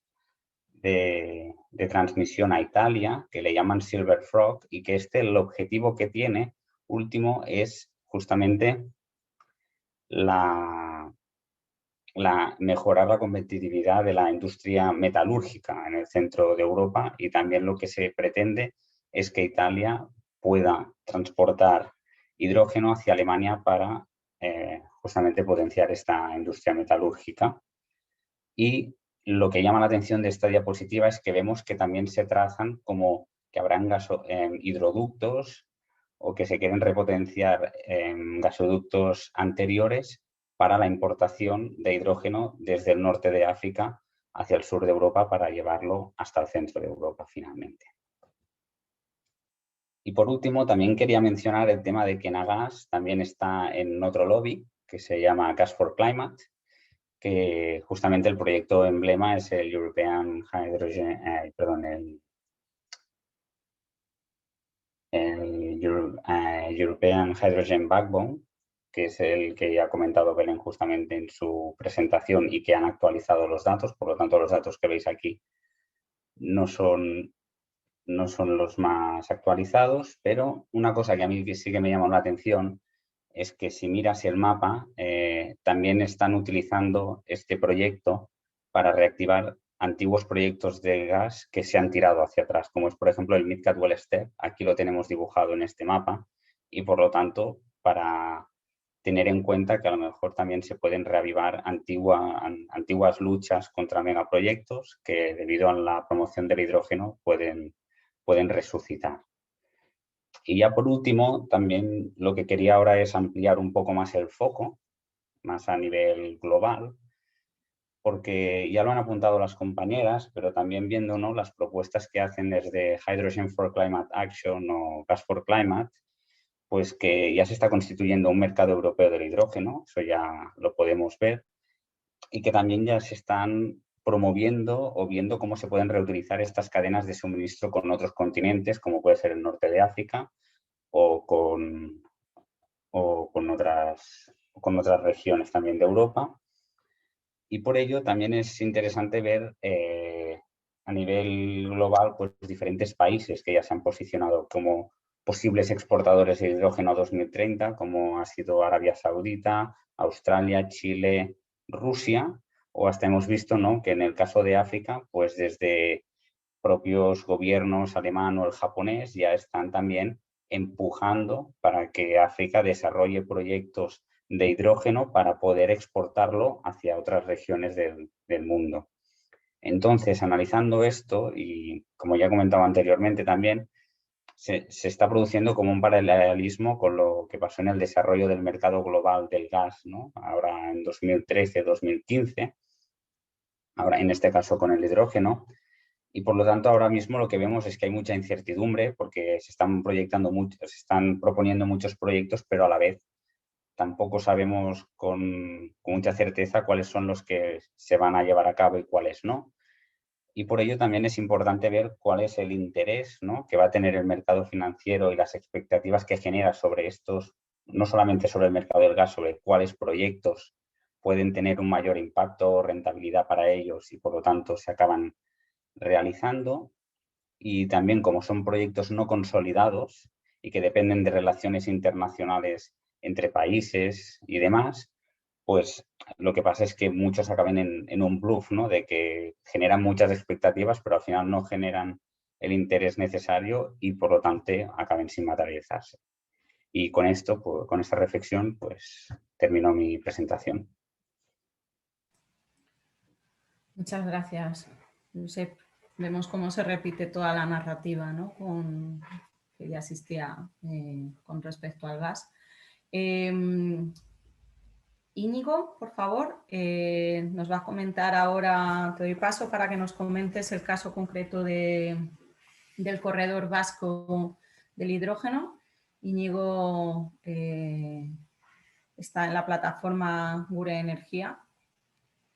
de transmisión a Italia, que le llaman Silver Frog, y que el objetivo que tiene último es justamente mejorar la competitividad de la industria metalúrgica en el centro de Europa, y también lo que se pretende es que Italia pueda transportar hidrógeno hacia Alemania para justamente potenciar esta industria metalúrgica. Y lo que llama la atención de esta diapositiva es que vemos que también se trazan como que habrán hidroductos o que se quieren repotenciar gasoductos anteriores para la importación de hidrógeno desde el norte de África hacia el sur de Europa para llevarlo hasta el centro de Europa finalmente. Y por último, también quería mencionar el tema de que Enagas también está en otro lobby que se llama Gas for Climate, que justamente el proyecto emblema es el European Hydrogen, European Hydrogen Backbone, que es el que ya ha comentado Belén justamente en su presentación y que han actualizado los datos. Por lo tanto, los datos que veis aquí no son los más actualizados, pero una cosa que a mí sí que me llamó la atención es que si miras el mapa, también están utilizando este proyecto para reactivar antiguos proyectos de gas que se han tirado hacia atrás, como es por ejemplo el Midcat Well Step. Aquí lo tenemos dibujado en este mapa y por lo tanto para tener en cuenta que a lo mejor también se pueden reavivar antiguas luchas contra megaproyectos que debido a la promoción del hidrógeno pueden resucitar. Y ya por último, también lo que quería ahora es ampliar un poco más el foco, más a nivel global, porque ya lo han apuntado las compañeras, pero también viendo, ¿no?, las propuestas que hacen desde Hydrogen for Climate Action o Gas for Climate, pues que ya se está constituyendo un mercado europeo del hidrógeno, eso ya lo podemos ver, y que también ya se están promoviendo o viendo cómo se pueden reutilizar estas cadenas de suministro con otros continentes, como puede ser el norte de África o con otras regiones también de Europa. Y por ello también es interesante ver a nivel global pues, diferentes países que ya se han posicionado como posibles exportadores de hidrógeno a 2030, como ha sido Arabia Saudita, Australia, Chile, Rusia, o hasta hemos visto, ¿no?, que en el caso de África, pues desde propios gobiernos alemán o el japonés ya están también empujando para que África desarrolle proyectos de hidrógeno para poder exportarlo hacia otras regiones del mundo. Entonces, analizando esto, y como ya comentaba anteriormente también, se está produciendo como un paralelismo con lo que pasó en el desarrollo del mercado global del gas, ¿no?, ahora en 2013-2015, ahora en este caso con el hidrógeno. Y por lo tanto, ahora mismo lo que vemos es que hay mucha incertidumbre porque se están proponiendo muchos proyectos, pero a la vez tampoco sabemos con mucha certeza cuáles son los que se van a llevar a cabo y cuáles no. Y por ello también es importante ver cuál es el interés, ¿no?, que va a tener el mercado financiero y las expectativas que genera sobre estos, no solamente sobre el mercado del gas, sobre cuáles proyectos pueden tener un mayor impacto o rentabilidad para ellos y por lo tanto se acaban realizando, y también como son proyectos no consolidados y que dependen de relaciones internacionales entre países y demás, pues lo que pasa es que muchos acaban en un bluff, ¿no?, de que generan muchas expectativas, pero al final no generan el interés necesario y por lo tanto acaben sin materializarse. Y con esto, pues, con esta reflexión, pues termino mi presentación. Muchas gracias, Josep. Vemos cómo se repite toda la narrativa, ¿no?, que ya existía con respecto al gas. Íñigo, por favor, nos va a comentar ahora, te doy paso para que nos comentes el caso concreto del corredor vasco del hidrógeno. Íñigo está en la plataforma Gure Energía.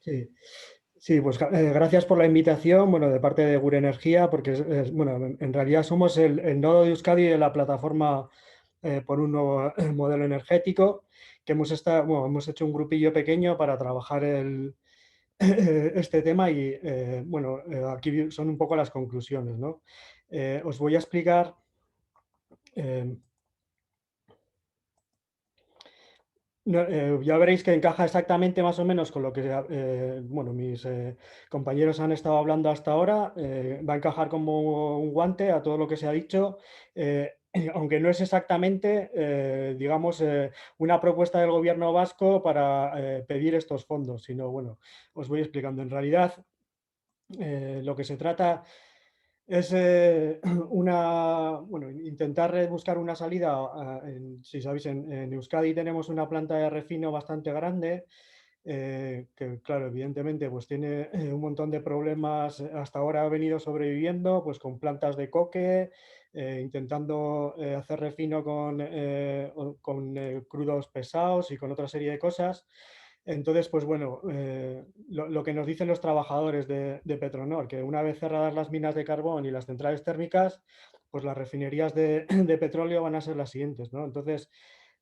Sí, pues gracias por la invitación, bueno, de parte de Gure Energía, porque bueno, en realidad somos el nodo de Euskadi de la plataforma por un nuevo modelo energético, que hemos hecho un grupillo pequeño para trabajar este tema y, bueno, aquí son un poco las conclusiones, ¿no? Os voy a explicar... ya veréis que encaja exactamente más o menos con lo que bueno, mis compañeros han estado hablando hasta ahora. Va a encajar como un guante a todo lo que se ha dicho, aunque no es exactamente, digamos, una propuesta del gobierno vasco para pedir estos fondos, sino, bueno, os voy explicando. En realidad, lo que se trata es bueno, intentar buscar una salida. Si sabéis, en Euskadi tenemos una planta de refino bastante grande que claro, evidentemente pues tiene un montón de problemas. Hasta ahora ha venido sobreviviendo pues con plantas de coque, intentando hacer refino con crudos pesados y con otra serie de cosas. Entonces, pues bueno, lo que nos dicen los trabajadores de Petronor, que una vez cerradas las minas de carbón y las centrales térmicas, pues las refinerías de petróleo van a ser las siguientes, ¿no? Entonces,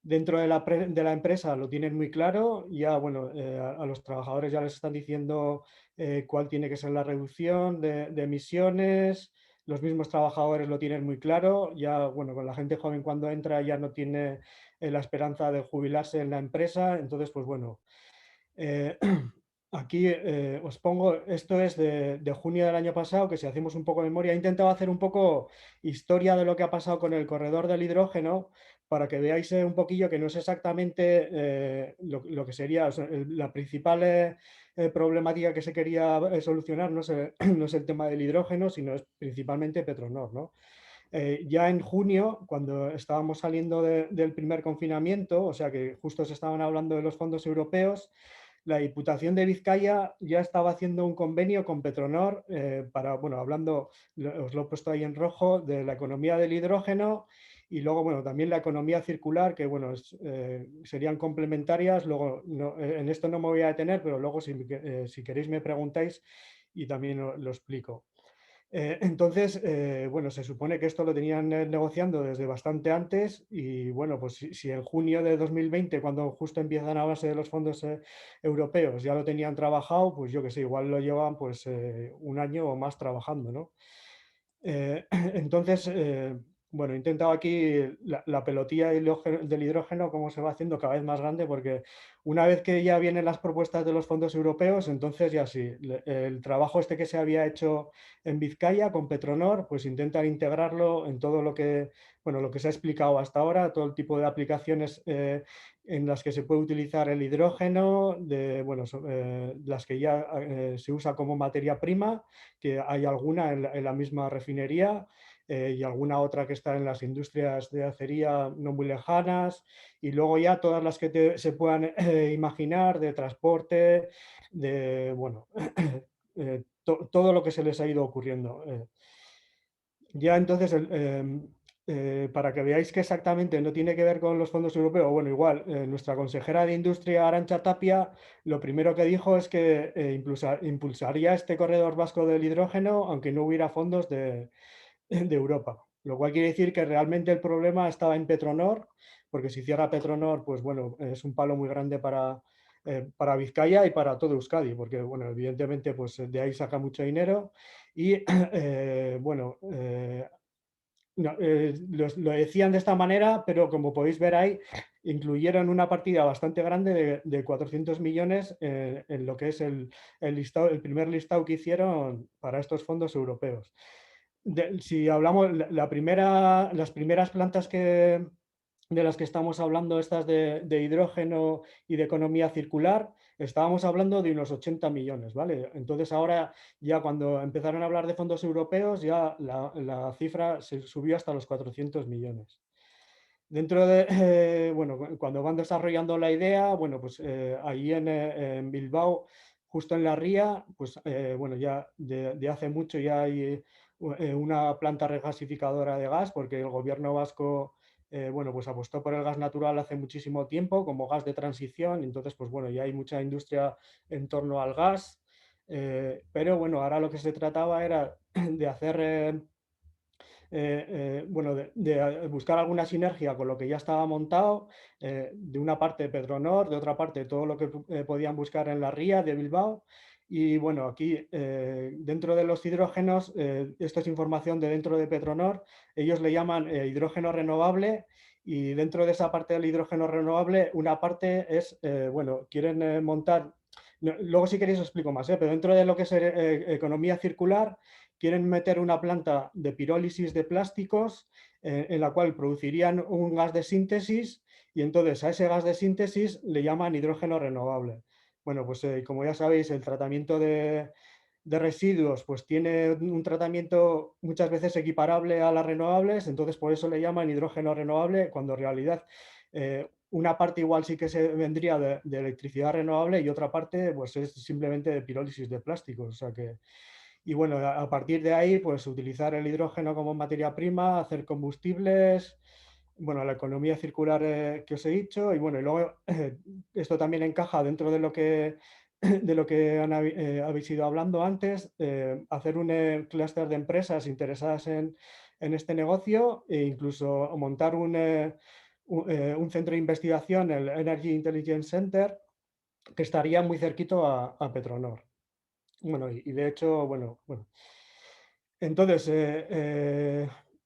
dentro de la empresa lo tienen muy claro, ya bueno, a los trabajadores ya les están diciendo cuál tiene que ser la reducción de emisiones, los mismos trabajadores lo tienen muy claro, ya bueno, con la gente joven cuando entra ya no tiene la esperanza de jubilarse en la empresa, entonces pues bueno, eh, aquí os pongo, esto es de junio del año pasado, que si hacemos un poco de memoria, he intentado hacer un poco historia de lo que ha pasado con el corredor del hidrógeno, para que veáis un poquillo que no es exactamente lo que sería, o sea, la principal problemática que se quería solucionar no es, no es el tema del hidrógeno, sino es principalmente Petronor, ¿no? Ya en junio, cuando estábamos saliendo del primer confinamiento, o sea que justo se estaban hablando de los fondos europeos, la Diputación de Vizcaya ya estaba haciendo un convenio con Petronor para, bueno, hablando, os lo he puesto ahí en rojo, de la economía del hidrógeno y luego, bueno, también la economía circular, que, bueno, serían complementarias. Luego, en esto no me voy a detener, pero luego si queréis me preguntáis y también lo explico. Entonces, bueno, se supone que esto lo tenían negociando desde bastante antes y bueno, pues si en junio de 2020, cuando justo empiezan a base de los fondos europeos, ya lo tenían trabajado, pues yo que sé, igual lo llevan pues un año o más trabajando, ¿no? Entonces, bueno, he intentado aquí la pelotilla del hidrógeno, cómo se va haciendo cada vez más grande, porque una vez que ya vienen las propuestas de los fondos europeos, entonces ya sí, el trabajo este que se había hecho en Vizcaya con Petronor, pues intentan integrarlo en todo lo que, bueno, lo que se ha explicado hasta ahora, todo el tipo de aplicaciones en las que se puede utilizar el hidrógeno, bueno, las que ya se usa como materia prima, que hay alguna en la misma refinería y alguna otra que está en las industrias de acería no muy lejanas, y luego ya todas las que se puedan imaginar de transporte, de, bueno, todo lo que se les ha ido ocurriendo. Ya entonces, para que veáis que exactamente no tiene que ver con los fondos europeos, bueno, igual, nuestra consejera de Industria, Arantxa Tapia, lo primero que dijo es que impulsaría este corredor vasco del hidrógeno, aunque no hubiera fondos de Europa. Lo cual quiere decir que realmente el problema estaba en Petronor, porque si cierra Petronor, pues bueno, es un palo muy grande para Vizcaya y para todo Euskadi, porque bueno, evidentemente pues de ahí saca mucho dinero y bueno, no, lo decían de esta manera, pero como podéis ver ahí, incluyeron una partida bastante grande de 400 millones en lo que es listado, el primer listado que hicieron para estos fondos europeos. Si hablamos, las primeras plantas de las que estamos hablando, estas de hidrógeno y de economía circular, estábamos hablando de unos 80 millones, ¿vale? Entonces ahora ya cuando empezaron a hablar de fondos europeos, ya la cifra se subió hasta los 400 millones. Dentro de, bueno, cuando van desarrollando la idea, bueno, pues ahí en Bilbao, justo en la ría, pues bueno, ya de hace mucho ya hay una planta regasificadora de gas, porque el gobierno vasco, bueno, pues apostó por el gas natural hace muchísimo tiempo como gas de transición, entonces, pues bueno, ya hay mucha industria en torno al gas, pero bueno, ahora lo que se trataba era de hacer bueno, de buscar alguna sinergia con lo que ya estaba montado, de una parte Petronor, de otra parte todo lo que podían buscar en la ría de Bilbao. Y bueno, aquí dentro de los hidrógenos, esto es información de dentro de Petronor, ellos le llaman hidrógeno renovable. Y dentro de esa parte del hidrógeno renovable, una parte es, bueno, quieren montar, luego si queréis os explico más, pero dentro de lo que es economía circular, quieren meter una planta de pirólisis de plásticos en la cual producirían un gas de síntesis y entonces a ese gas de síntesis le llaman hidrógeno renovable. Bueno, pues como ya sabéis, el tratamiento de residuos pues tiene un tratamiento muchas veces equiparable a las renovables, entonces por eso le llaman hidrógeno renovable, cuando en realidad una parte igual sí que se vendría de electricidad renovable y otra parte pues es simplemente de pirólisis de plásticos. O sea que, y bueno, a partir de ahí pues utilizar el hidrógeno como materia prima, hacer combustibles, bueno, la economía circular que os he dicho y bueno, y luego esto también encaja dentro de lo que de lo que habéis ido hablando antes, hacer un clúster de empresas interesadas en este negocio e incluso montar un centro de investigación, el Energy Intelligence Center, que estaría muy cerquito a Petronor. Bueno, y de hecho, bueno. Entonces,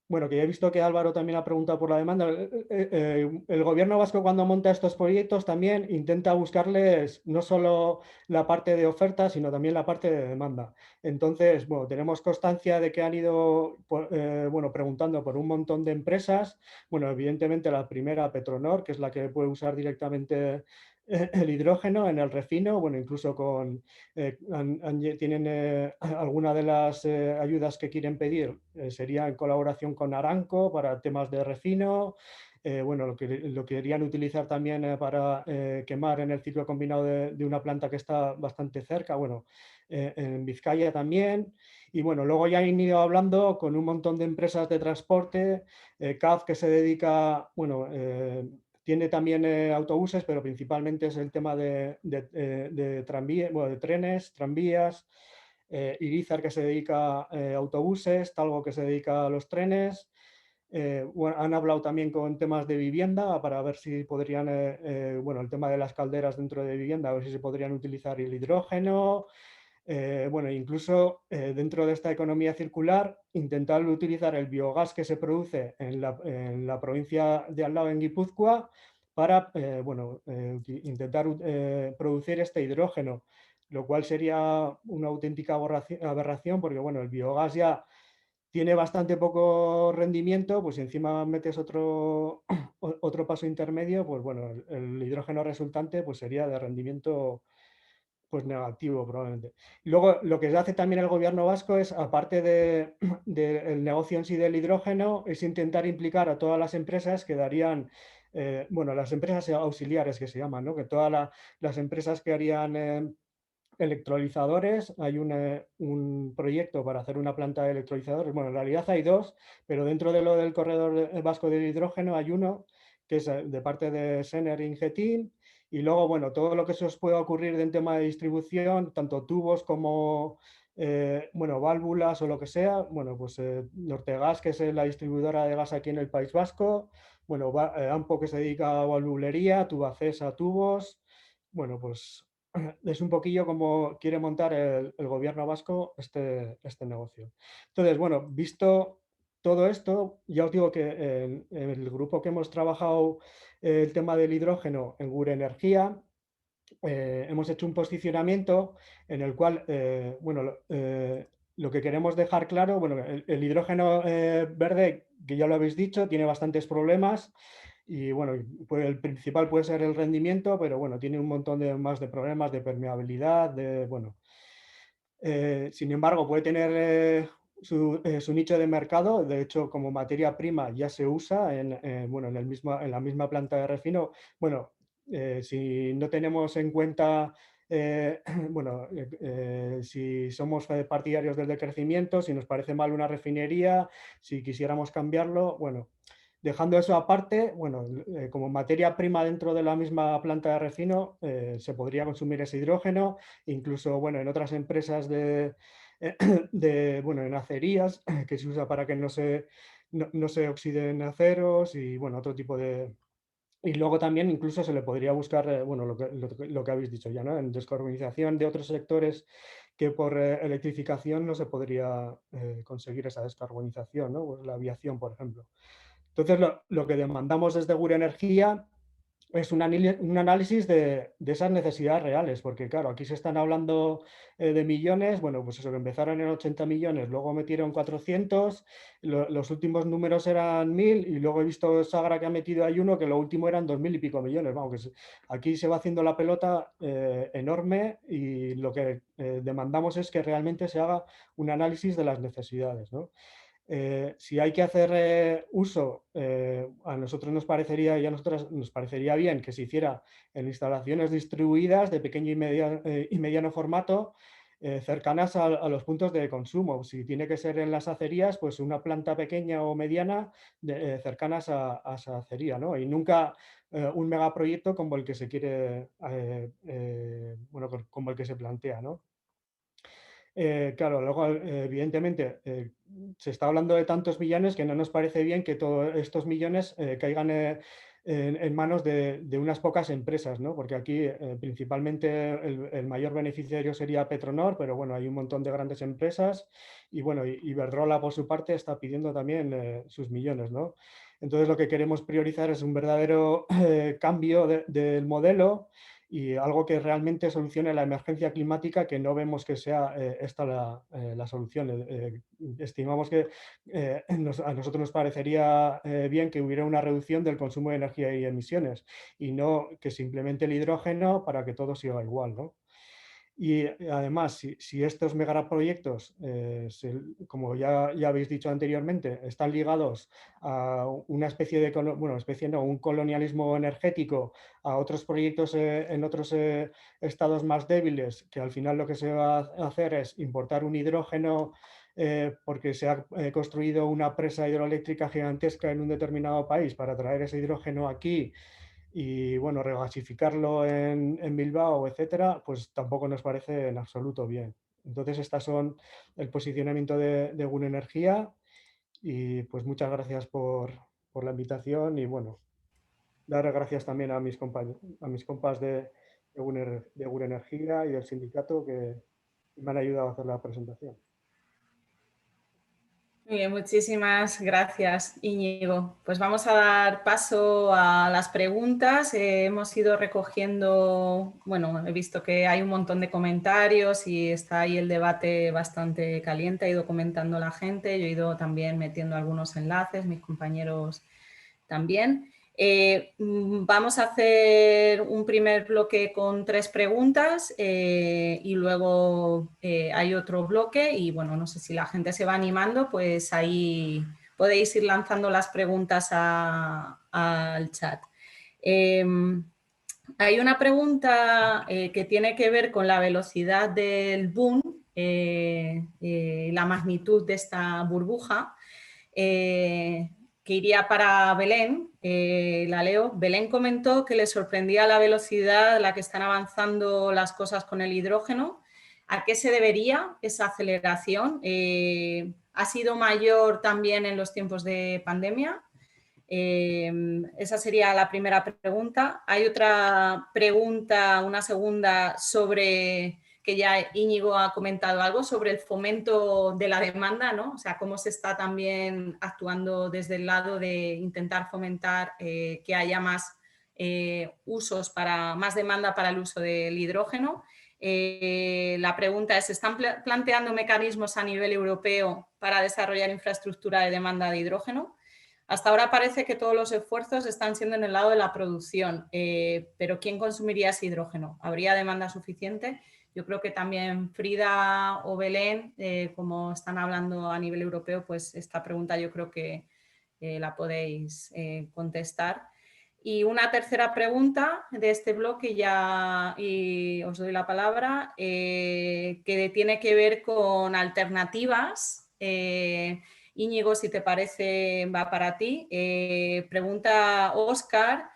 bueno, que ya he visto que Álvaro también ha preguntado por la demanda. El gobierno vasco cuando monta estos proyectos también intenta buscarles no solo la parte de oferta, sino también la parte de demanda. Entonces, bueno, tenemos constancia de que han ido, bueno, preguntando por un montón de empresas. Bueno, evidentemente la primera, Petronor, que es la que puede usar directamente el hidrógeno en el refino, bueno, incluso con tienen alguna de las ayudas que quieren pedir sería en colaboración con Aramco para temas de refino. Bueno, lo querían utilizar también para quemar en el ciclo combinado de una planta que está bastante cerca, bueno, en Vizcaya también. Y bueno, luego ya han ido hablando con un montón de empresas de transporte, CAF que se dedica, bueno, tiene también autobuses, pero principalmente es el tema de tranvía, bueno, de trenes, tranvías. Irizar que se dedica a autobuses, Talgo que se dedica a los trenes. Bueno, han hablado también con temas de vivienda para ver si podrían, bueno, el tema de las calderas dentro de vivienda, a ver si se podrían utilizar el hidrógeno. Bueno, incluso dentro de esta economía circular, intentar utilizar el biogás que se produce en la provincia de al lado, en Guipúzcoa, para bueno, intentar producir este hidrógeno, lo cual sería una auténtica aberración porque bueno, el biogás ya tiene bastante poco rendimiento, pues si encima metes otro paso intermedio, pues bueno, el hidrógeno resultante pues sería de rendimiento pues negativo probablemente. Luego, lo que hace también el gobierno vasco es, aparte del negocio en sí del hidrógeno, es intentar implicar a todas las empresas que darían, bueno, las empresas auxiliares que se llaman, ¿no? Que todas las empresas que harían electrolizadores, hay un proyecto para hacer una planta de electrolizadores, bueno, en realidad hay dos, pero dentro de lo del corredor vasco del hidrógeno hay uno que es de parte de Sener Ingetin. Y luego, bueno, todo lo que se os pueda ocurrir en tema de distribución, tanto tubos como, bueno, válvulas o lo que sea, bueno, pues Nortegas, que es la distribuidora de gas aquí en el País Vasco, bueno, AMPO, que se dedica a valvulería, Tubacés a tubos, bueno, pues es un poquillo como quiere montar el gobierno vasco este negocio. Entonces, bueno, visto todo esto, ya os digo que en el grupo que hemos trabajado el tema del hidrógeno en Gure Energía, hemos hecho un posicionamiento en el cual, bueno, lo que queremos dejar claro, bueno, el hidrógeno verde, que ya lo habéis dicho, tiene bastantes problemas y bueno, pues el principal puede ser el rendimiento, pero bueno, tiene un montón más de problemas de permeabilidad, bueno. Sin embargo, puede tener su nicho de mercado. De hecho, como materia prima ya se usa bueno, en la misma planta de refino. Bueno, si no tenemos en cuenta, bueno, si somos partidarios del decrecimiento, si nos parece mal una refinería, si quisiéramos cambiarlo, bueno, dejando eso aparte, bueno, como materia prima dentro de la misma planta de refino, se podría consumir ese hidrógeno, incluso, bueno, en otras empresas bueno, en acerías, que se usa para que no se oxiden aceros y, bueno, otro tipo de... Y luego también incluso se le podría buscar, bueno, lo que habéis dicho ya, ¿no? En descarbonización de otros sectores que por electrificación no se podría conseguir esa descarbonización, ¿no? Pues la aviación, por ejemplo. Entonces, lo que demandamos desde Gure Energía es un análisis de esas necesidades reales, porque claro, aquí se están hablando de millones, bueno, pues eso, que empezaron en 80 millones, luego metieron 400, los últimos números eran 1000 y luego he visto Sagra que ha metido ahí uno que lo último eran 2000 y pico millones, vamos, que aquí se va haciendo la pelota enorme y lo que demandamos es que realmente se haga un análisis de las necesidades, ¿no? Si hay que hacer uso, a nosotros nos parecería y a nosotras nos parecería bien que se hiciera en instalaciones distribuidas de pequeño y mediano formato, cercanas a los puntos de consumo. Si tiene que ser en las acerías, pues una planta pequeña o mediana cercanas a esa acería, ¿no? Y nunca un megaproyecto como el que se quiere, bueno, como el que se plantea, ¿no? Claro, luego, evidentemente, se está hablando de tantos millones que no nos parece bien que todos estos millones caigan en manos de unas pocas empresas, ¿no? Porque aquí principalmente el mayor beneficiario sería Petronor, pero bueno, hay un montón de grandes empresas y bueno, Iberdrola por su parte está pidiendo también sus millones, ¿no? Entonces lo que queremos priorizar es un verdadero cambio del modelo y algo que realmente solucione la emergencia climática, que no vemos que sea esta la solución. Estimamos que a nosotros nos parecería bien que hubiera una reducción del consumo de energía y emisiones y no que se implemente el hidrógeno para que todo siga igual, ¿no? Y además, si estos megaproyectos, como ya habéis dicho anteriormente, están ligados a una especie de, bueno, especie no, un colonialismo energético, a otros proyectos en otros estados más débiles, que al final lo que se va a hacer es importar un hidrógeno porque se ha construido una presa hidroeléctrica gigantesca en un determinado país para traer ese hidrógeno aquí y bueno, regasificarlo en Bilbao, etcétera, pues tampoco nos parece en absoluto bien. Entonces, estas son el posicionamiento de Gune Energía y pues muchas gracias por la invitación y bueno, dar gracias también a mis compañeros, a mis compas de Gune Energía y del sindicato que me han ayudado a hacer la presentación. Muy bien, muchísimas gracias, Íñigo. Pues vamos a dar paso a las preguntas. Hemos ido recogiendo, bueno, he visto que hay un montón de comentarios y está ahí el debate bastante caliente, ha ido comentando la gente, yo he ido también metiendo algunos enlaces, mis compañeros también. Vamos a hacer un primer bloque con 3 preguntas y luego hay otro bloque y bueno, no sé si la gente se va animando, pues ahí podéis ir lanzando las preguntas al chat. Hay una pregunta que tiene que ver con la velocidad del boom, la magnitud de esta burbuja. Que iría para Belén, la leo. Belén comentó que le sorprendía la velocidad a la que están avanzando las cosas con el hidrógeno. ¿A qué se debería esa aceleración? ¿Ha sido mayor también en los tiempos de pandemia? Esa sería la primera pregunta. Hay otra pregunta, una segunda, sobre que ya Íñigo ha comentado algo sobre el fomento de la demanda, ¿no? O sea, cómo se está también actuando desde el lado de intentar fomentar que haya más usos más demanda para el uso del hidrógeno. La pregunta es, ¿se están planteando mecanismos a nivel europeo para desarrollar infraestructura de demanda de hidrógeno? Hasta ahora parece que todos los esfuerzos están siendo en el lado de la producción, pero ¿quién consumiría ese hidrógeno? ¿Habría demanda suficiente? Yo creo que también Frida o Belén, como están hablando a nivel europeo, pues esta pregunta yo creo que la podéis contestar. Y una tercera pregunta de este bloque, y os doy la palabra, que tiene que ver con alternativas. Íñigo, si te parece, va para ti. Pregunta Óscar,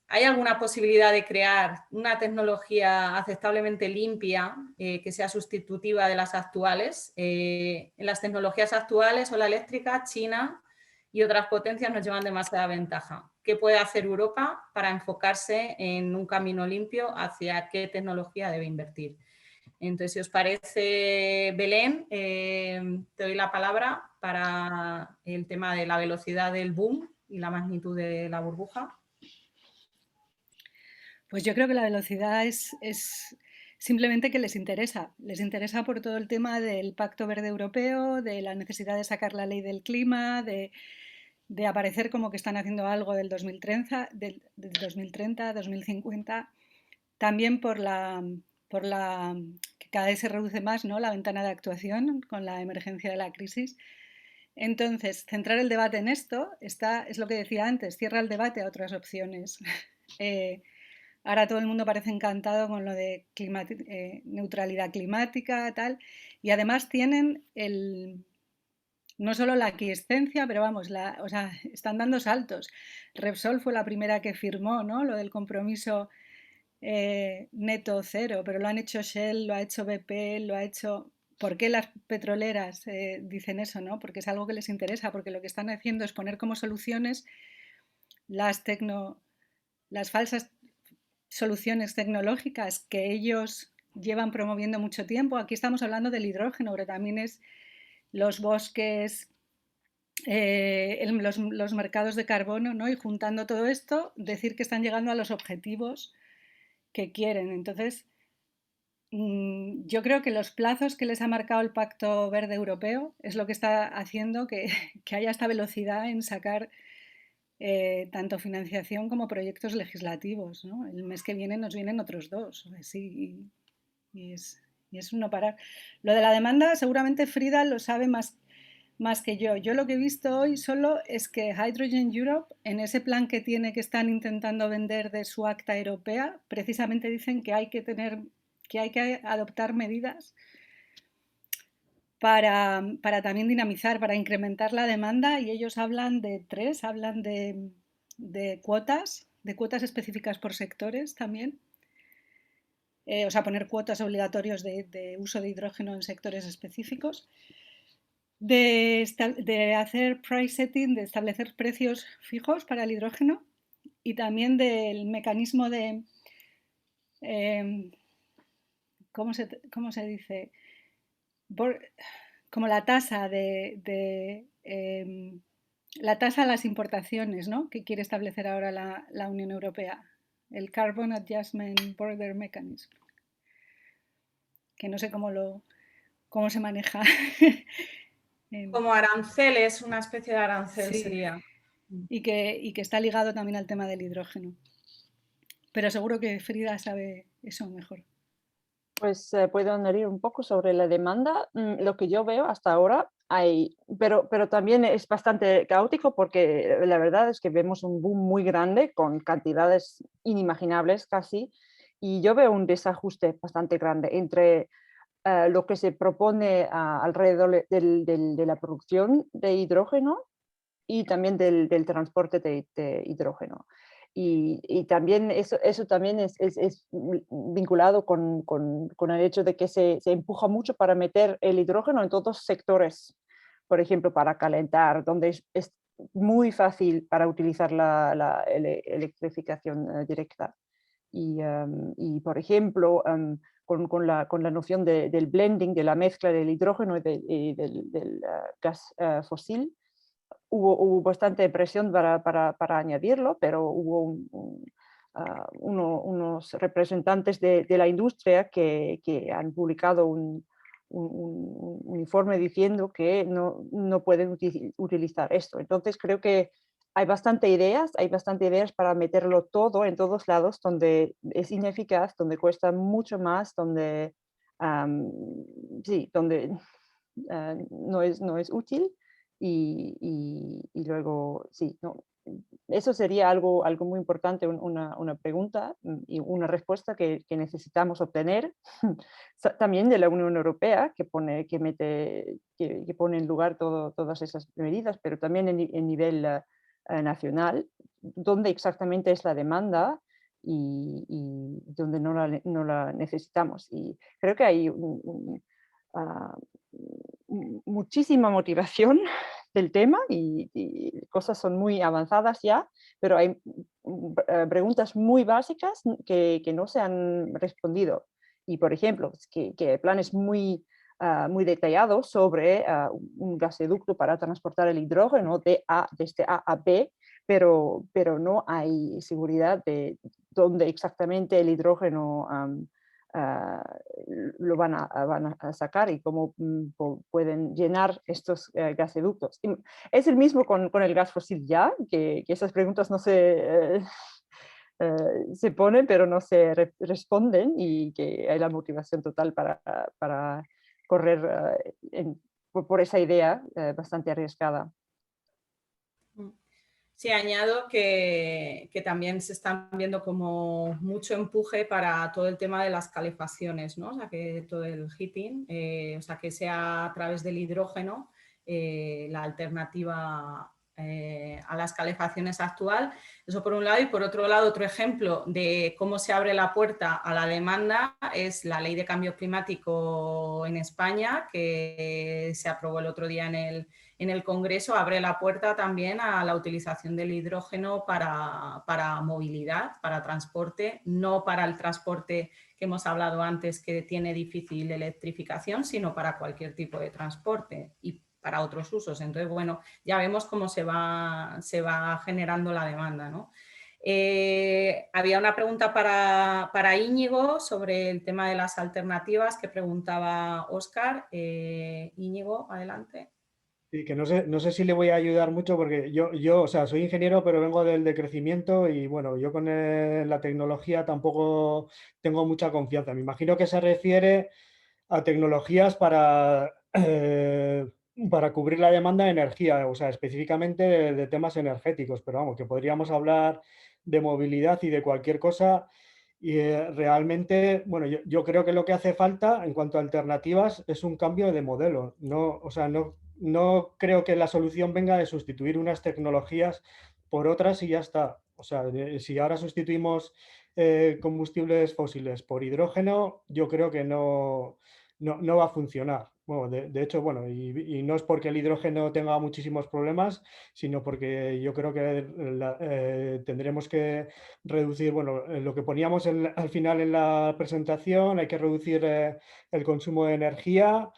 ¿hay alguna posibilidad de crear una tecnología aceptablemente limpia que sea sustitutiva de las actuales? En las tecnologías actuales o la eléctrica, China y otras potencias nos llevan demasiada ventaja. ¿Qué puede hacer Europa para enfocarse en un camino limpio hacia qué tecnología debe invertir? Entonces, si os parece, Belén, te doy la palabra para el tema de la velocidad del boom y la magnitud de la burbuja. Pues yo creo que la velocidad es simplemente que les interesa por todo el tema del Pacto Verde Europeo, de la necesidad de sacar la ley del clima, de aparecer como que están haciendo algo del 2030, 2050, también por la que cada vez se reduce más, ¿no?, la ventana de actuación con la emergencia de la crisis. Entonces, centrar el debate en esto es lo que decía antes, cierra el debate a otras opciones. Ahora todo el mundo parece encantado con lo de neutralidad climática, tal, y además tienen no solo la aquiescencia, pero vamos, o sea, están dando saltos. Repsol fue la primera que firmó, ¿no?, lo del compromiso neto cero, pero lo han hecho Shell, lo ha hecho BP, lo ha hecho... ¿Por qué las petroleras dicen eso, no? Porque es algo que les interesa, porque lo que están haciendo es poner como soluciones las falsas soluciones tecnológicas que ellos llevan promoviendo mucho tiempo. Aquí estamos hablando del hidrógeno, pero también es los bosques, los mercados de carbono, ¿no? Y juntando todo esto, decir que están llegando a los objetivos que quieren. Entonces, yo creo que los plazos que les ha marcado el Pacto Verde Europeo es lo que está haciendo que haya esta velocidad en sacar tanto financiación como proyectos legislativos, ¿no? El mes que viene nos vienen otros 2, sí, y es un no parar. Lo de la demanda seguramente Frida lo sabe más que yo. Yo lo que he visto hoy solo es que Hydrogen Europe, en ese plan que tiene, que están intentando vender de su acta europea, precisamente dicen que hay que adoptar medidas para también dinamizar, para incrementar la demanda, y ellos hablan de 3, hablan de cuotas específicas por sectores también. O sea, poner cuotas obligatorias de uso de hidrógeno en sectores específicos, de hacer price setting, de establecer precios fijos para el hidrógeno, y también del mecanismo de, ¿cómo se dice? Como la tasa la tasa a las importaciones, ¿no?, que quiere establecer ahora la Unión Europea, el Carbon Adjustment Border Mechanism, que no sé cómo se maneja. Como aranceles, una especie de arancel Sí, sería. y que está ligado también al tema del hidrógeno. Pero seguro que Frida sabe eso mejor. Pues puedo añadir un poco sobre la demanda. Lo que yo veo hasta ahora pero también es bastante caótico, porque la verdad es que vemos un boom muy grande con cantidades inimaginables casi, y yo veo un desajuste bastante grande entre lo que se propone alrededor de la producción de hidrógeno y también del transporte de hidrógeno. Y también eso también es vinculado con el hecho de que se empuja mucho para meter el hidrógeno en todos sectores, por ejemplo, para calentar, donde es muy fácil para utilizar la electrificación directa. Y, por ejemplo, con la noción del blending, de la mezcla del hidrógeno y del gas fósil, hubo bastante presión para añadirlo, pero hubo unos representantes de la industria que han publicado un informe diciendo que no pueden utilizar esto. Entonces creo que hay bastante ideas para meterlo todo en todos lados, donde es ineficaz, donde cuesta mucho más, donde no es útil. Y luego, sí, no, eso sería algo muy importante, una pregunta y una respuesta que necesitamos obtener también de la Unión Europea, que pone en lugar todas esas medidas, pero también en nivel nacional, dónde exactamente es la demanda y donde no la necesitamos. Y creo que hay muchísima motivación del tema y cosas son muy avanzadas ya, pero hay preguntas muy básicas que no se han respondido. Y, por ejemplo, que hay planes muy detallados sobre un gasoducto para transportar el hidrógeno desde A a B, pero no hay seguridad de dónde exactamente el hidrógeno lo van a sacar y cómo pueden llenar estos gasoductos. Y es el mismo con el gas fósil ya, que esas preguntas no se ponen, pero no se responden, y que hay la motivación total para correr por esa idea bastante arriesgada. Sí, añado que también se están viendo como mucho empuje para todo el tema de las calefacciones, ¿no? O sea, que todo el heating, o sea, que sea a través del hidrógeno la alternativa a las calefacciones actual. Eso por un lado. Y por otro lado, otro ejemplo de cómo se abre la puerta a la demanda es la Ley de Cambio Climático en España, que se aprobó el otro día en el Congreso. Abre la puerta también a la utilización del hidrógeno para movilidad, para transporte, no para el transporte que hemos hablado antes que tiene difícil electrificación, sino para cualquier tipo de transporte y para otros usos. Entonces, bueno, ya vemos cómo se va generando la demanda, ¿no? Había una pregunta para Íñigo sobre el tema de las alternativas que preguntaba Óscar. Íñigo, adelante. Sí, que no sé si le voy a ayudar mucho porque yo, o sea, soy ingeniero, pero vengo del decrecimiento y bueno, yo con la tecnología tampoco tengo mucha confianza. Me imagino que se refiere a tecnologías para cubrir la demanda de energía, o sea, específicamente de temas energéticos, pero vamos, que podríamos hablar de movilidad y de cualquier cosa. Y realmente, bueno, yo creo que lo que hace falta en cuanto a alternativas es un cambio de modelo. No, o sea, no creo que la solución venga de sustituir unas tecnologías por otras y ya está. O sea, si ahora sustituimos combustibles fósiles por hidrógeno, yo creo que no va a funcionar. Bueno, de hecho, bueno, y no es porque el hidrógeno tenga muchísimos problemas, sino porque yo creo que tendremos que reducir, bueno, lo que poníamos al final en la presentación, hay que reducir el consumo de energía.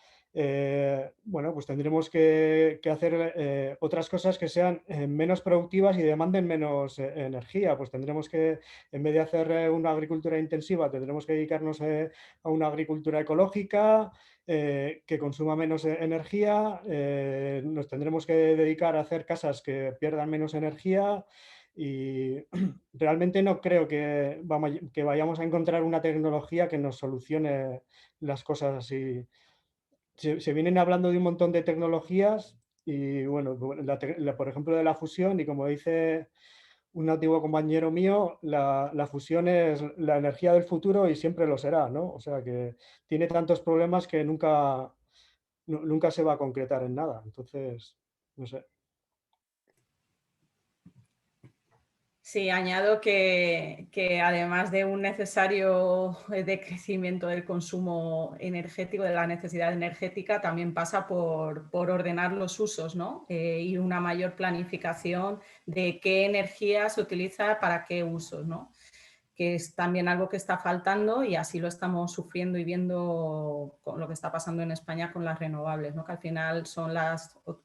Bueno, pues tendremos que hacer otras cosas que sean menos productivas y demanden menos energía. Pues tendremos que, en vez de hacer una agricultura intensiva, tendremos que dedicarnos a una agricultura ecológica que consuma menos energía. Nos tendremos que dedicar a hacer casas que pierdan menos energía. Y realmente no creo que vayamos a encontrar una tecnología que nos solucione las cosas así. Se vienen hablando de un montón de tecnologías y, bueno, por ejemplo, de la fusión, y como dice un antiguo compañero mío, la fusión es la energía del futuro y siempre lo será, ¿no? O sea que tiene tantos problemas que nunca se va a concretar en nada. Entonces, no sé. Sí, añado que además de un necesario decrecimiento del consumo energético, de la necesidad energética, también pasa por ordenar los usos, ¿no? Y una mayor planificación de qué energía se utiliza para qué usos, ¿no? Que es también algo que está faltando y así lo estamos sufriendo y viendo con lo que está pasando en España con las renovables, ¿no? Que al final son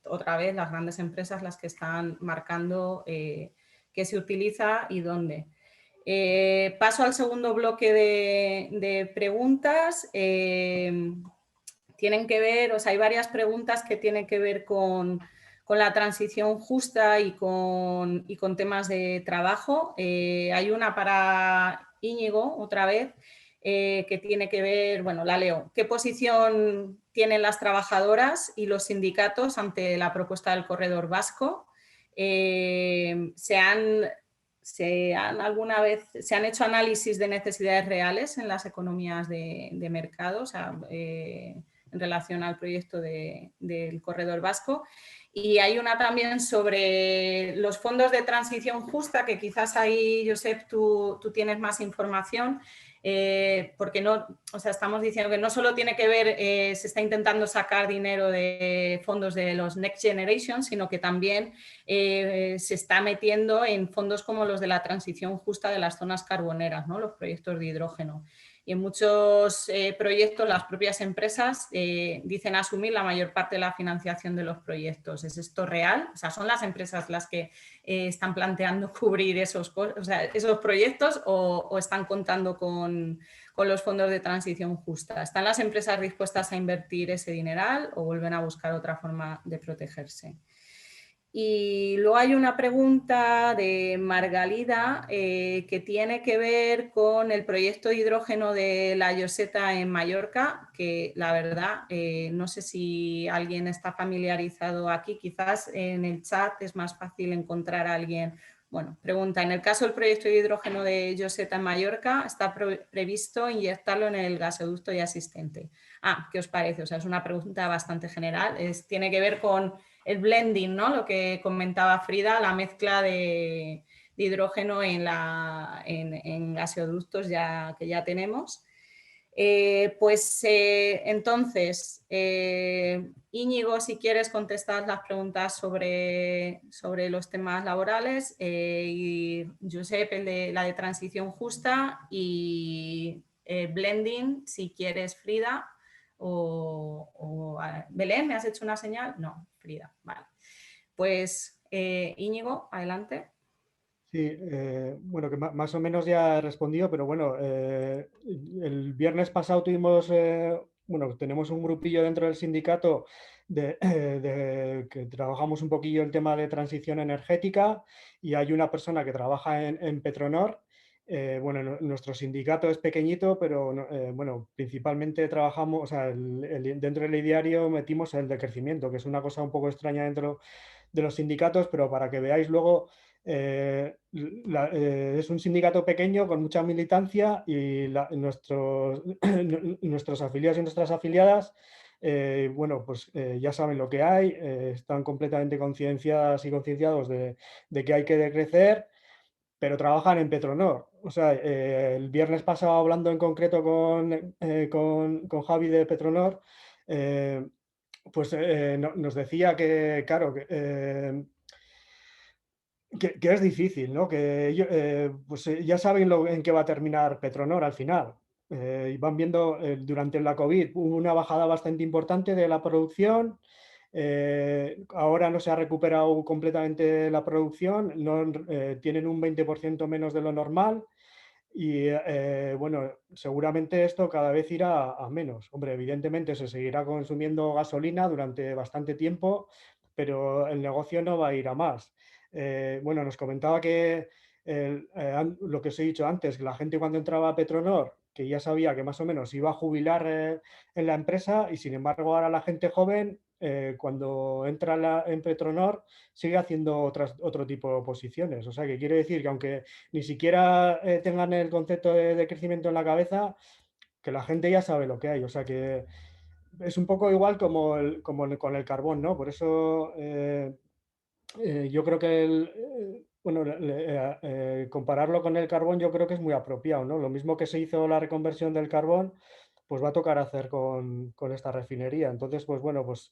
otra vez las grandes empresas las que están marcando qué se utiliza y dónde. Paso al segundo bloque de preguntas. Tienen que ver, o sea, hay varias preguntas que tienen que ver con la transición justa y con temas de trabajo. Hay una para Íñigo, otra vez, que tiene que ver, bueno, la leo. ¿Qué posición tienen las trabajadoras y los sindicatos ante la propuesta del corredor vasco? ¿Se han hecho análisis de necesidades reales en las economías de mercado? O sea, en relación al proyecto del corredor vasco. Y hay una también sobre los fondos de transición justa, que quizás ahí, Josep, tú tienes más información, porque no, o sea, estamos diciendo que no solo tiene que ver, se está intentando sacar dinero de fondos de los Next Generation, sino que también se está metiendo en fondos como los de la transición justa de las zonas carboneras, ¿no? Los proyectos de hidrógeno. Y en muchos proyectos las propias empresas dicen asumir la mayor parte de la financiación de los proyectos. ¿Es esto real? O sea, ¿son las empresas las que están planteando cubrir esos proyectos o están contando con los fondos de transición justa? ¿Están las empresas dispuestas a invertir ese dineral o vuelven a buscar otra forma de protegerse? Y luego hay una pregunta de Margalida que tiene que ver con el proyecto de hidrógeno de la Lloseta en Mallorca, que la verdad no sé si alguien está familiarizado aquí, quizás en el chat es más fácil encontrar a alguien. Bueno, pregunta, en el caso del proyecto de hidrógeno de Lloseta en Mallorca, ¿está previsto inyectarlo en el gasoducto ya existente? ¿Qué os parece? O sea, es una pregunta bastante general, tiene que ver con el blending, ¿no? Lo que comentaba Frida, la mezcla de hidrógeno en gaseoductos que ya tenemos. Entonces, Íñigo, si quieres contestar las preguntas sobre los temas laborales, y Josep, la de transición justa, y blending, si quieres, Frida, o Belén, ¿me has hecho una señal? No, Frida, vale. Pues Íñigo, adelante. Sí, bueno, que más o menos ya he respondido, pero bueno, el viernes pasado bueno, tenemos un grupillo dentro del sindicato que trabajamos un poquillo el tema de transición energética, y hay una persona que trabaja en Petronor. Bueno, nuestro sindicato es pequeñito, pero bueno, principalmente trabajamos, o sea, dentro del ideario metimos el decrecimiento, que es una cosa un poco extraña dentro de los sindicatos, pero para que veáis luego, es un sindicato pequeño con mucha militancia, y nuestros afiliados y nuestras afiliadas, bueno, pues ya saben lo que hay, están completamente concienciadas y concienciados de que hay que decrecer, pero trabajan en Petronor. O sea, el viernes pasado, hablando en concreto con Javi de Petronor, pues nos decía que, claro, que es difícil, ¿no? Que pues ya saben en qué va a terminar Petronor al final. Y van viendo, durante la COVID hubo una bajada bastante importante de la producción. Ahora no se ha recuperado completamente la producción, tienen un 20% menos de lo normal. Y bueno, seguramente esto cada vez irá a menos. Hombre, evidentemente se seguirá consumiendo gasolina durante bastante tiempo, pero el negocio no va a ir a más. Bueno, nos comentaba que lo que os he dicho antes, que la gente cuando entraba a Petronor, que ya sabía que más o menos iba a jubilar en la empresa, y sin embargo ahora la gente joven, cuando entra en Petronor, sigue haciendo otro tipo de posiciones. O sea, que quiere decir que aunque ni siquiera tengan el concepto de crecimiento en la cabeza, que la gente ya sabe lo que hay. O sea, que es un poco igual como con el carbón, ¿no? Por eso yo creo que bueno, compararlo con el carbón yo creo que es muy apropiado, ¿no? Lo mismo que se hizo la reconversión del carbón, pues va a tocar hacer con esta refinería. Entonces, pues bueno, pues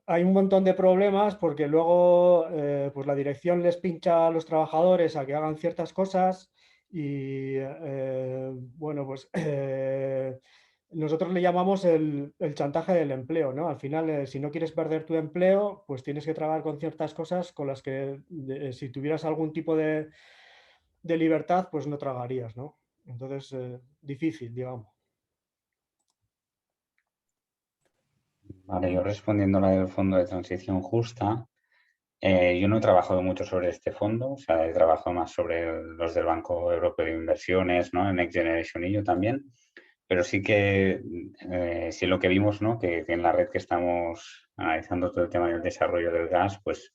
hay un montón de problemas, porque luego pues la dirección les pincha a los trabajadores a que hagan ciertas cosas, y bueno, pues nosotros le llamamos el chantaje del empleo, ¿no? Al final, si no quieres perder tu empleo, pues tienes que trabajar con ciertas cosas con las que si tuvieras algún tipo de libertad, pues no tragarías, ¿no? Entonces, difícil, digamos. Vale, yo respondiendo a la del Fondo de Transición Justa, yo no he trabajado mucho sobre este fondo, o sea, he trabajado más sobre los del Banco Europeo de Inversiones, ¿no? En Next Generation EU también, pero sí que sí lo que vimos, ¿no? Que en la red que estamos analizando todo el tema del desarrollo del gas, pues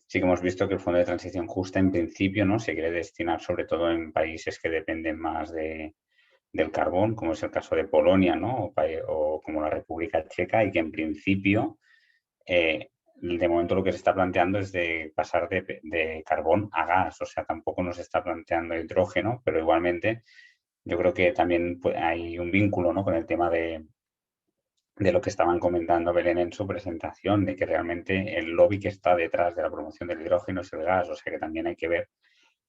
sí que hemos visto que el Fondo de Transición Justa en principio, ¿no? Se quiere destinar sobre todo en países que dependen más del carbón, como es el caso de Polonia, ¿no? O como la República Checa, y que en principio de momento lo que se está planteando es de pasar de carbón a gas, o sea, tampoco nos está planteando hidrógeno, pero igualmente yo creo que también hay un vínculo, ¿no? Con el tema de lo que estaban comentando Belén en su presentación, de que realmente el lobby que está detrás de la promoción del hidrógeno es el gas, o sea que también hay que ver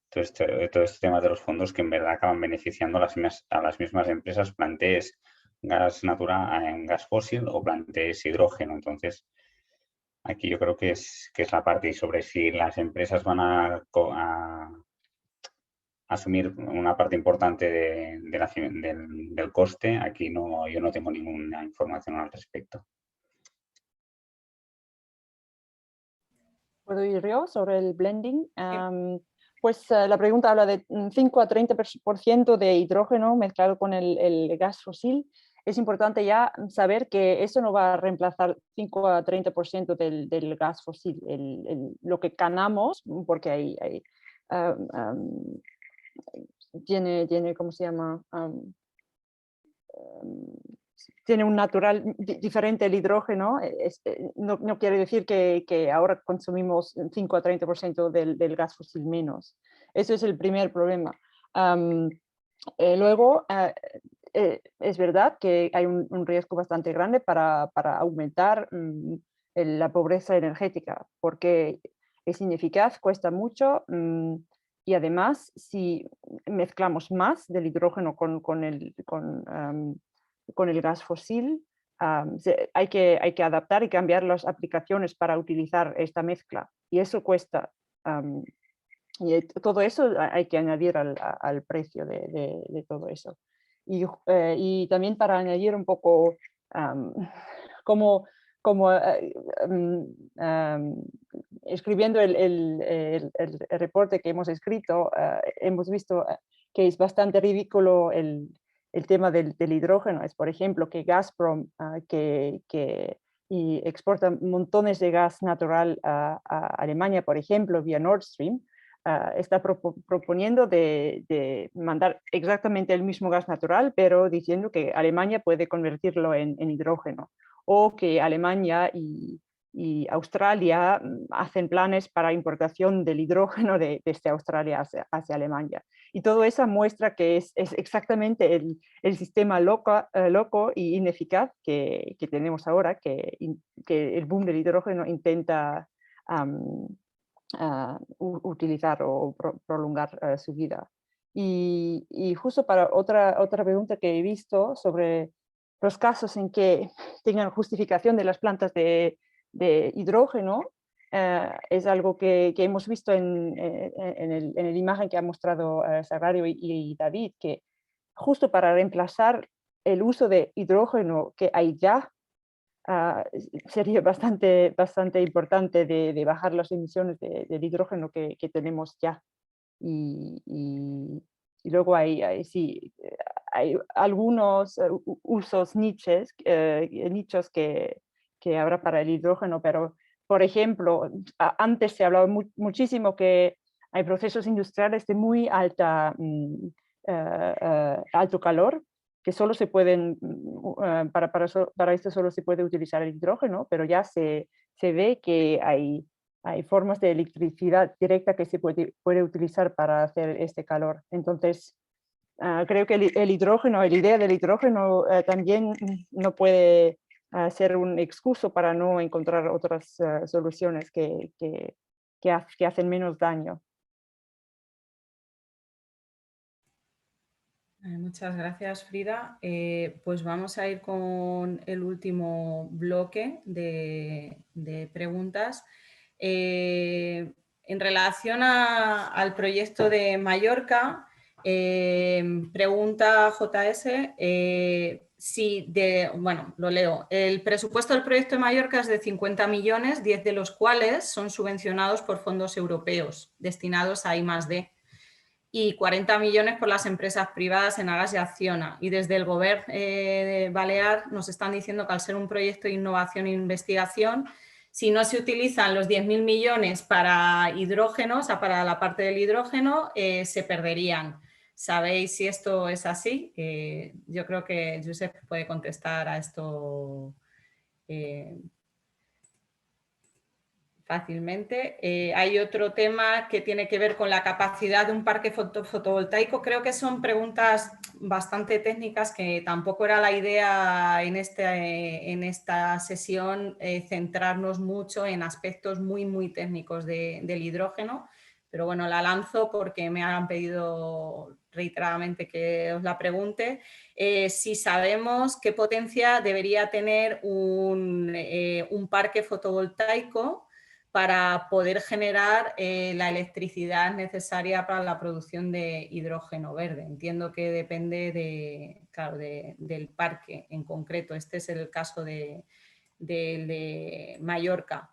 todo este tema de los fondos que en verdad acaban beneficiando a las mismas empresas, plantees gas natural en gas fósil o plantees hidrógeno. Entonces, aquí yo creo que es la parte, y sobre si las empresas van a asumir una parte importante del coste, aquí yo no tengo ninguna información al respecto. ¿Puedo ir yo sobre el blending? Pues la pregunta habla de 5 a 30% de hidrógeno mezclado con el gas fósil. Es importante ya saber que eso no va a reemplazar 5 a 30% del gas fósil, lo que ganamos, porque tiene, ¿cómo se llama? Tiene un natural diferente el hidrógeno, no quiere decir que ahora consumimos 5 a 30% del gas fósil menos. Eso es el primer problema. Luego, es verdad que hay un riesgo bastante grande para aumentar la pobreza energética, porque es ineficaz, cuesta mucho, y además si mezclamos más del hidrógeno con el gas fósil, hay que adaptar y cambiar las aplicaciones para utilizar esta mezcla, y eso cuesta. Y todo eso hay que añadir al precio de todo eso. Y también para añadir un poco como escribiendo el reporte que hemos escrito, hemos visto que es bastante ridículo el tema del hidrógeno. Es, por ejemplo, que Gazprom, que exporta montones de gas natural a Alemania, por ejemplo, vía Nord Stream, está proponiendo de mandar exactamente el mismo gas natural, pero diciendo que Alemania puede convertirlo en hidrógeno, o que Alemania y Australia hacen planes para importación del hidrógeno desde Australia hacia Alemania. Y todo eso muestra que es exactamente el sistema loco y ineficaz que tenemos ahora, que el boom del hidrógeno intenta utilizar o prolongar su vida. Y justo para otra pregunta que he visto sobre los casos en que tengan justificación de las plantas de hidrógeno, es algo que hemos visto en el imagen que ha mostrado Sagrario y David, que justo para reemplazar el uso de hidrógeno que hay ya, sería bastante importante de bajar las emisiones del hidrógeno que tenemos ya. Y luego hay algunos usos nichos que habrá para el hidrógeno, pero por ejemplo, antes se hablaba muchísimo que hay procesos industriales de muy alto calor, que solo se pueden, para esto solo se puede utilizar el hidrógeno, pero ya se ve que hay formas de electricidad directa que se puede utilizar para hacer este calor. Entonces, creo que el hidrógeno, la idea del hidrógeno también no puede ser un excuso para no encontrar otras soluciones que hacen menos daño. Muchas gracias, Frida. Pues vamos a ir con el último bloque de preguntas. En relación al proyecto de Mallorca, pregunta JS, bueno, lo leo. El presupuesto del proyecto de Mallorca es de 50 millones, 10 de los cuales son subvencionados por fondos europeos destinados a I+D. Y 40 millones por las empresas privadas en Agas y Acciona. Y desde el Gobierno de Balear nos están diciendo que al ser un proyecto de innovación e investigación, si no se utilizan los 10.000 millones para hidrógeno, o sea, para la parte del hidrógeno, se perderían. ¿Sabéis si esto es así? Yo creo que Josep puede contestar a esto fácilmente. Hay otro tema que tiene que ver con la capacidad de un parque fotovoltaico. Creo que son preguntas bastante técnicas que tampoco era la idea en esta sesión centrarnos mucho en aspectos muy técnicos del hidrógeno, pero bueno, la lanzo porque me han pedido reiteradamente que os la pregunte. Si sabemos qué potencia debería tener un parque fotovoltaico para poder generar la electricidad necesaria para la producción de hidrógeno verde. Entiendo que depende del parque en concreto. Este es el caso de Mallorca.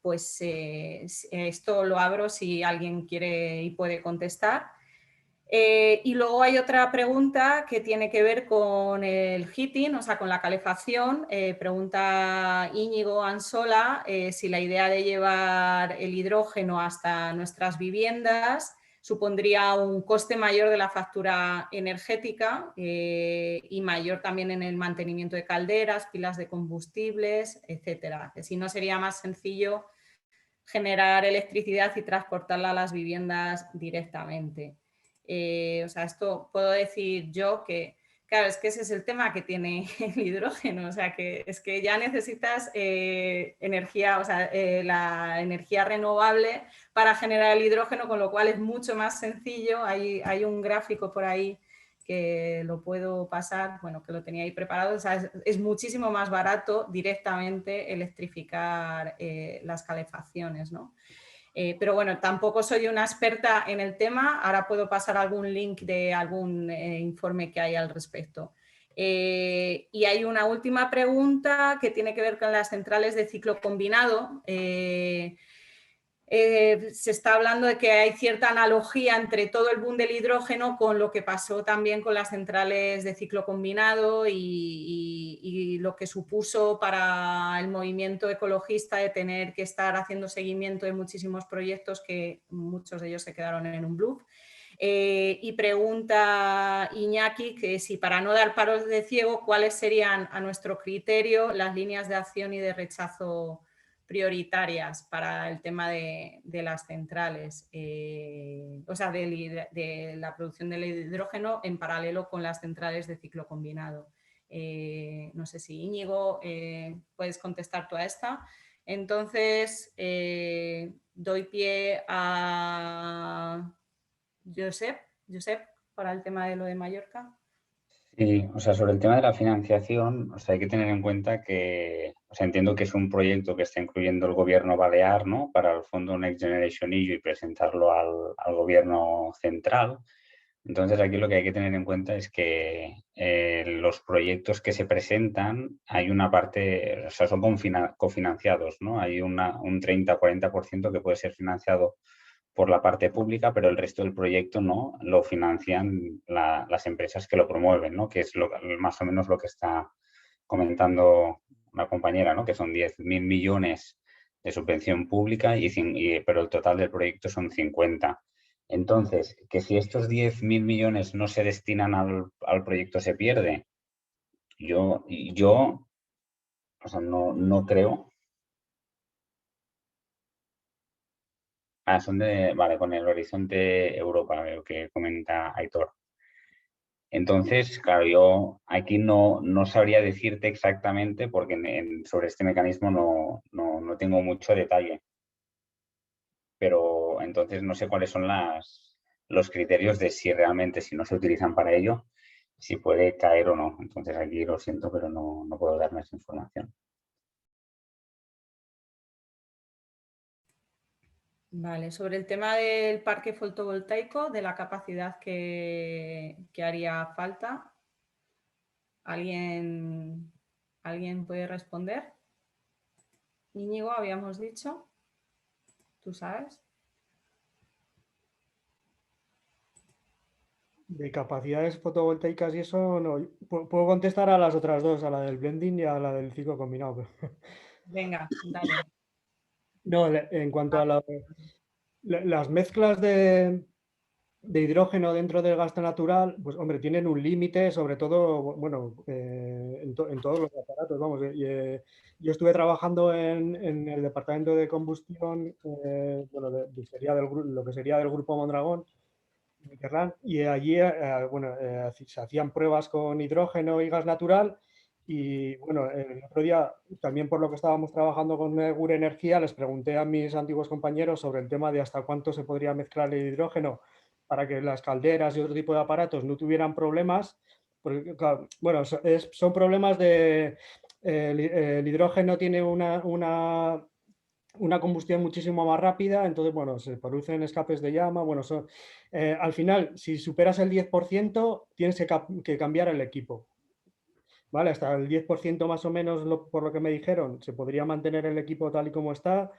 Pues esto lo abro si alguien quiere y puede contestar. Y luego hay otra pregunta que tiene que ver con el heating, o sea, con la calefacción. Pregunta Íñigo Ansola si la idea de llevar el hidrógeno hasta nuestras viviendas supondría un coste mayor de la factura energética y mayor también en el mantenimiento de calderas, pilas de combustibles, etcétera. Que si no sería más sencillo generar electricidad y transportarla a las viviendas directamente. O sea, esto puedo decir yo que, claro, es que ese es el tema que tiene el hidrógeno, o sea, que es que ya necesitas energía, o sea, la energía renovable para generar el hidrógeno, con lo cual es mucho más sencillo. Hay un gráfico por ahí que lo puedo pasar, bueno, que lo tenía ahí preparado, o sea, es muchísimo más barato directamente electrificar las calefacciones, ¿no? Pero bueno, tampoco soy una experta en el tema, ahora puedo pasar algún link de algún informe que hay al respecto. Y hay una última pregunta que tiene que ver con las centrales de ciclo combinado. Se está hablando de que hay cierta analogía entre todo el boom del hidrógeno con lo que pasó también con las centrales de ciclo combinado y lo que supuso para el movimiento ecologista de tener que estar haciendo seguimiento de muchísimos proyectos que muchos de ellos se quedaron en un bluff. Y pregunta Iñaki que si para no dar palos de ciego, ¿cuáles serían a nuestro criterio las líneas de acción y de rechazo prioritarias para el tema de las centrales, o sea, de la producción del hidrógeno en paralelo con las centrales de ciclo combinado? No sé si Íñigo puedes contestar tú a esta. Entonces, doy pie a Josep, para el tema de lo de Mallorca. Sí, o sea, sobre el tema de la financiación, o sea, hay que tener en cuenta que, o sea, entiendo que es un proyecto que está incluyendo el gobierno balear, ¿no? Para el fondo Next Generation EU y presentarlo al gobierno central. Entonces, aquí lo que hay que tener en cuenta es que los proyectos que se presentan, hay una parte, o sea, son cofinanciados, ¿no? Hay un 30-40% que puede ser financiado por la parte pública, pero el resto del proyecto no lo financian las empresas que lo promueven, ¿no? Que es más o menos lo que está comentando una compañera, ¿no? Que son 10.000 millones de subvención pública, pero el total del proyecto son 50. Entonces, que si estos 10.000 millones no se destinan al proyecto se pierde. Yo o sea, no creo. Vale, con el Horizonte Europa, veo que comenta Aitor. Entonces, claro, yo aquí no sabría decirte exactamente porque sobre este mecanismo no tengo mucho detalle. Pero entonces no sé cuáles son los criterios de si realmente, si no se utilizan para ello, si puede caer o no. Entonces aquí lo siento, pero no puedo dar más información. Vale, sobre el tema del parque fotovoltaico, de la capacidad que haría falta, ¿alguien puede responder? Íñigo, habíamos dicho, ¿tú sabes? De capacidades fotovoltaicas y eso, no. Puedo contestar a las otras dos, a la del blending y a la del ciclo combinado. Venga, dale. No, en cuanto a las mezclas de hidrógeno dentro del gas natural, pues hombre, tienen un límite, sobre todo, bueno, en todos los aparatos, vamos. Yo estuve trabajando en el departamento de combustión, bueno, lo que sería del grupo Mondragón, y allí, bueno, se hacían pruebas con hidrógeno y gas natural. Y bueno, el otro día, también por lo que estábamos trabajando con Gure Energía, les pregunté a mis antiguos compañeros sobre el tema de hasta cuánto se podría mezclar el hidrógeno para que las calderas y otro tipo de aparatos no tuvieran problemas. Porque, claro, bueno, son problemas de... el hidrógeno tiene una combustión muchísimo más rápida, entonces, bueno, se producen escapes de llama, bueno, al final, si superas el 10%, tienes que cambiar el equipo. ¿vale? Hasta el 10% más o menos, por lo que me dijeron, se podría mantener el equipo tal y como está,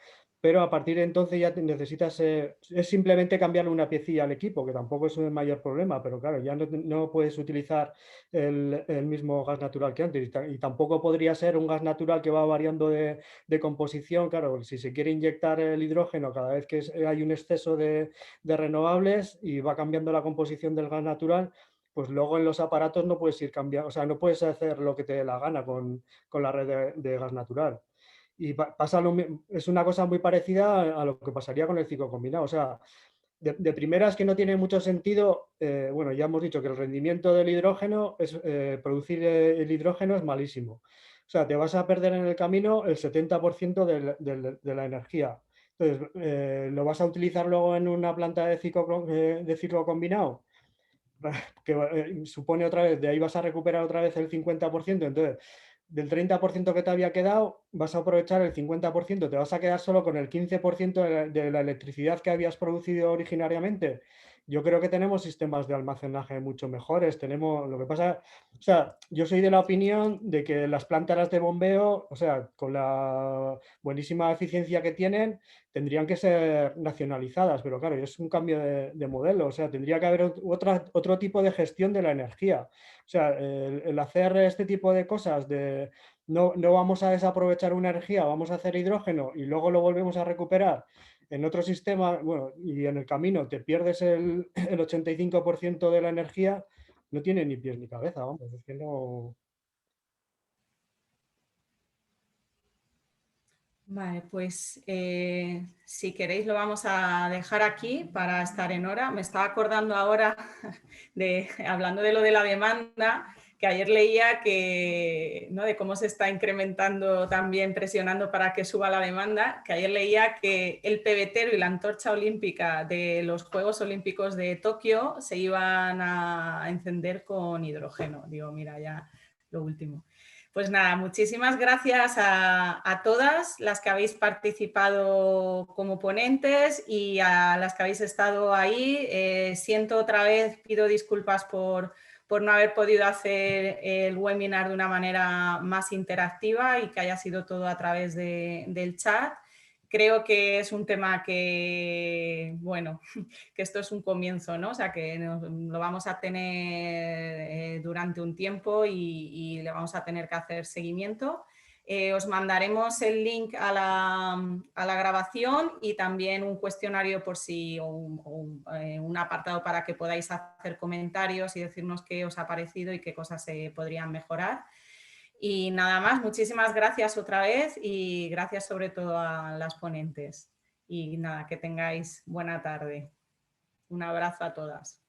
pero a partir de entonces ya necesitas, es simplemente cambiarle una piecilla al equipo, que tampoco es un mayor problema, pero claro, ya no puedes utilizar el mismo gas natural que antes y tampoco podría ser un gas natural que va variando de composición. Claro, si se quiere inyectar el hidrógeno cada vez que hay un exceso de renovables y va cambiando la composición del gas natural, pues luego en los aparatos no puedes ir cambiando, o sea, no puedes hacer lo que te dé la gana con la red de gas natural. Y es una cosa muy parecida a lo que pasaría con el ciclo combinado. O sea, de primeras que no tiene mucho sentido, bueno, ya hemos dicho que el rendimiento del hidrógeno, producir el hidrógeno es malísimo. O sea, te vas a perder en el camino el 70% de la energía. Entonces, ¿lo vas a utilizar luego en una planta de ciclo combinado? Que supone otra vez, de ahí vas a recuperar otra vez el 50%, entonces del 30% que te había quedado vas a aprovechar el 50%, te vas a quedar solo con el 15% de la electricidad que habías producido originariamente. Yo creo que tenemos sistemas de almacenaje mucho mejores, lo que pasa, o sea, yo soy de la opinión de que las plantas de bombeo, o sea, con la buenísima eficiencia que tienen, tendrían que ser nacionalizadas, pero claro, es un cambio de modelo, o sea, tendría que haber otro tipo de gestión de la energía. O sea, el hacer este tipo de cosas de no vamos a desaprovechar una energía, vamos a hacer hidrógeno y luego lo volvemos a recuperar en otro sistema, bueno, y en el camino te pierdes el 85% de la energía, no tiene ni pies ni cabeza, vamos, es que no... Vale, pues si queréis lo vamos a dejar aquí para estar en hora. Me estaba acordando ahora, hablando de lo de la demanda, que ayer leía que, ¿no?, de cómo se está incrementando también, presionando para que suba la demanda, que ayer leía que el pebetero y la antorcha olímpica de los Juegos Olímpicos de Tokio se iban a encender con hidrógeno. Digo, mira, ya lo último. Pues nada, muchísimas gracias a todas las que habéis participado como ponentes y a las que habéis estado ahí. Siento otra vez, pido disculpas por no haber podido hacer el webinar de una manera más interactiva y que haya sido todo a través del chat. Creo que es un tema que, bueno, que esto es un comienzo, ¿no? O sea, que lo vamos a tener durante un tiempo y le vamos a tener que hacer seguimiento. Os mandaremos el link a la grabación y también un cuestionario por si, un apartado para que podáis hacer comentarios y decirnos qué os ha parecido y qué cosas se podrían mejorar. Y nada más, muchísimas gracias otra vez y gracias sobre todo a las ponentes. Y nada, que tengáis buena tarde. Un abrazo a todas.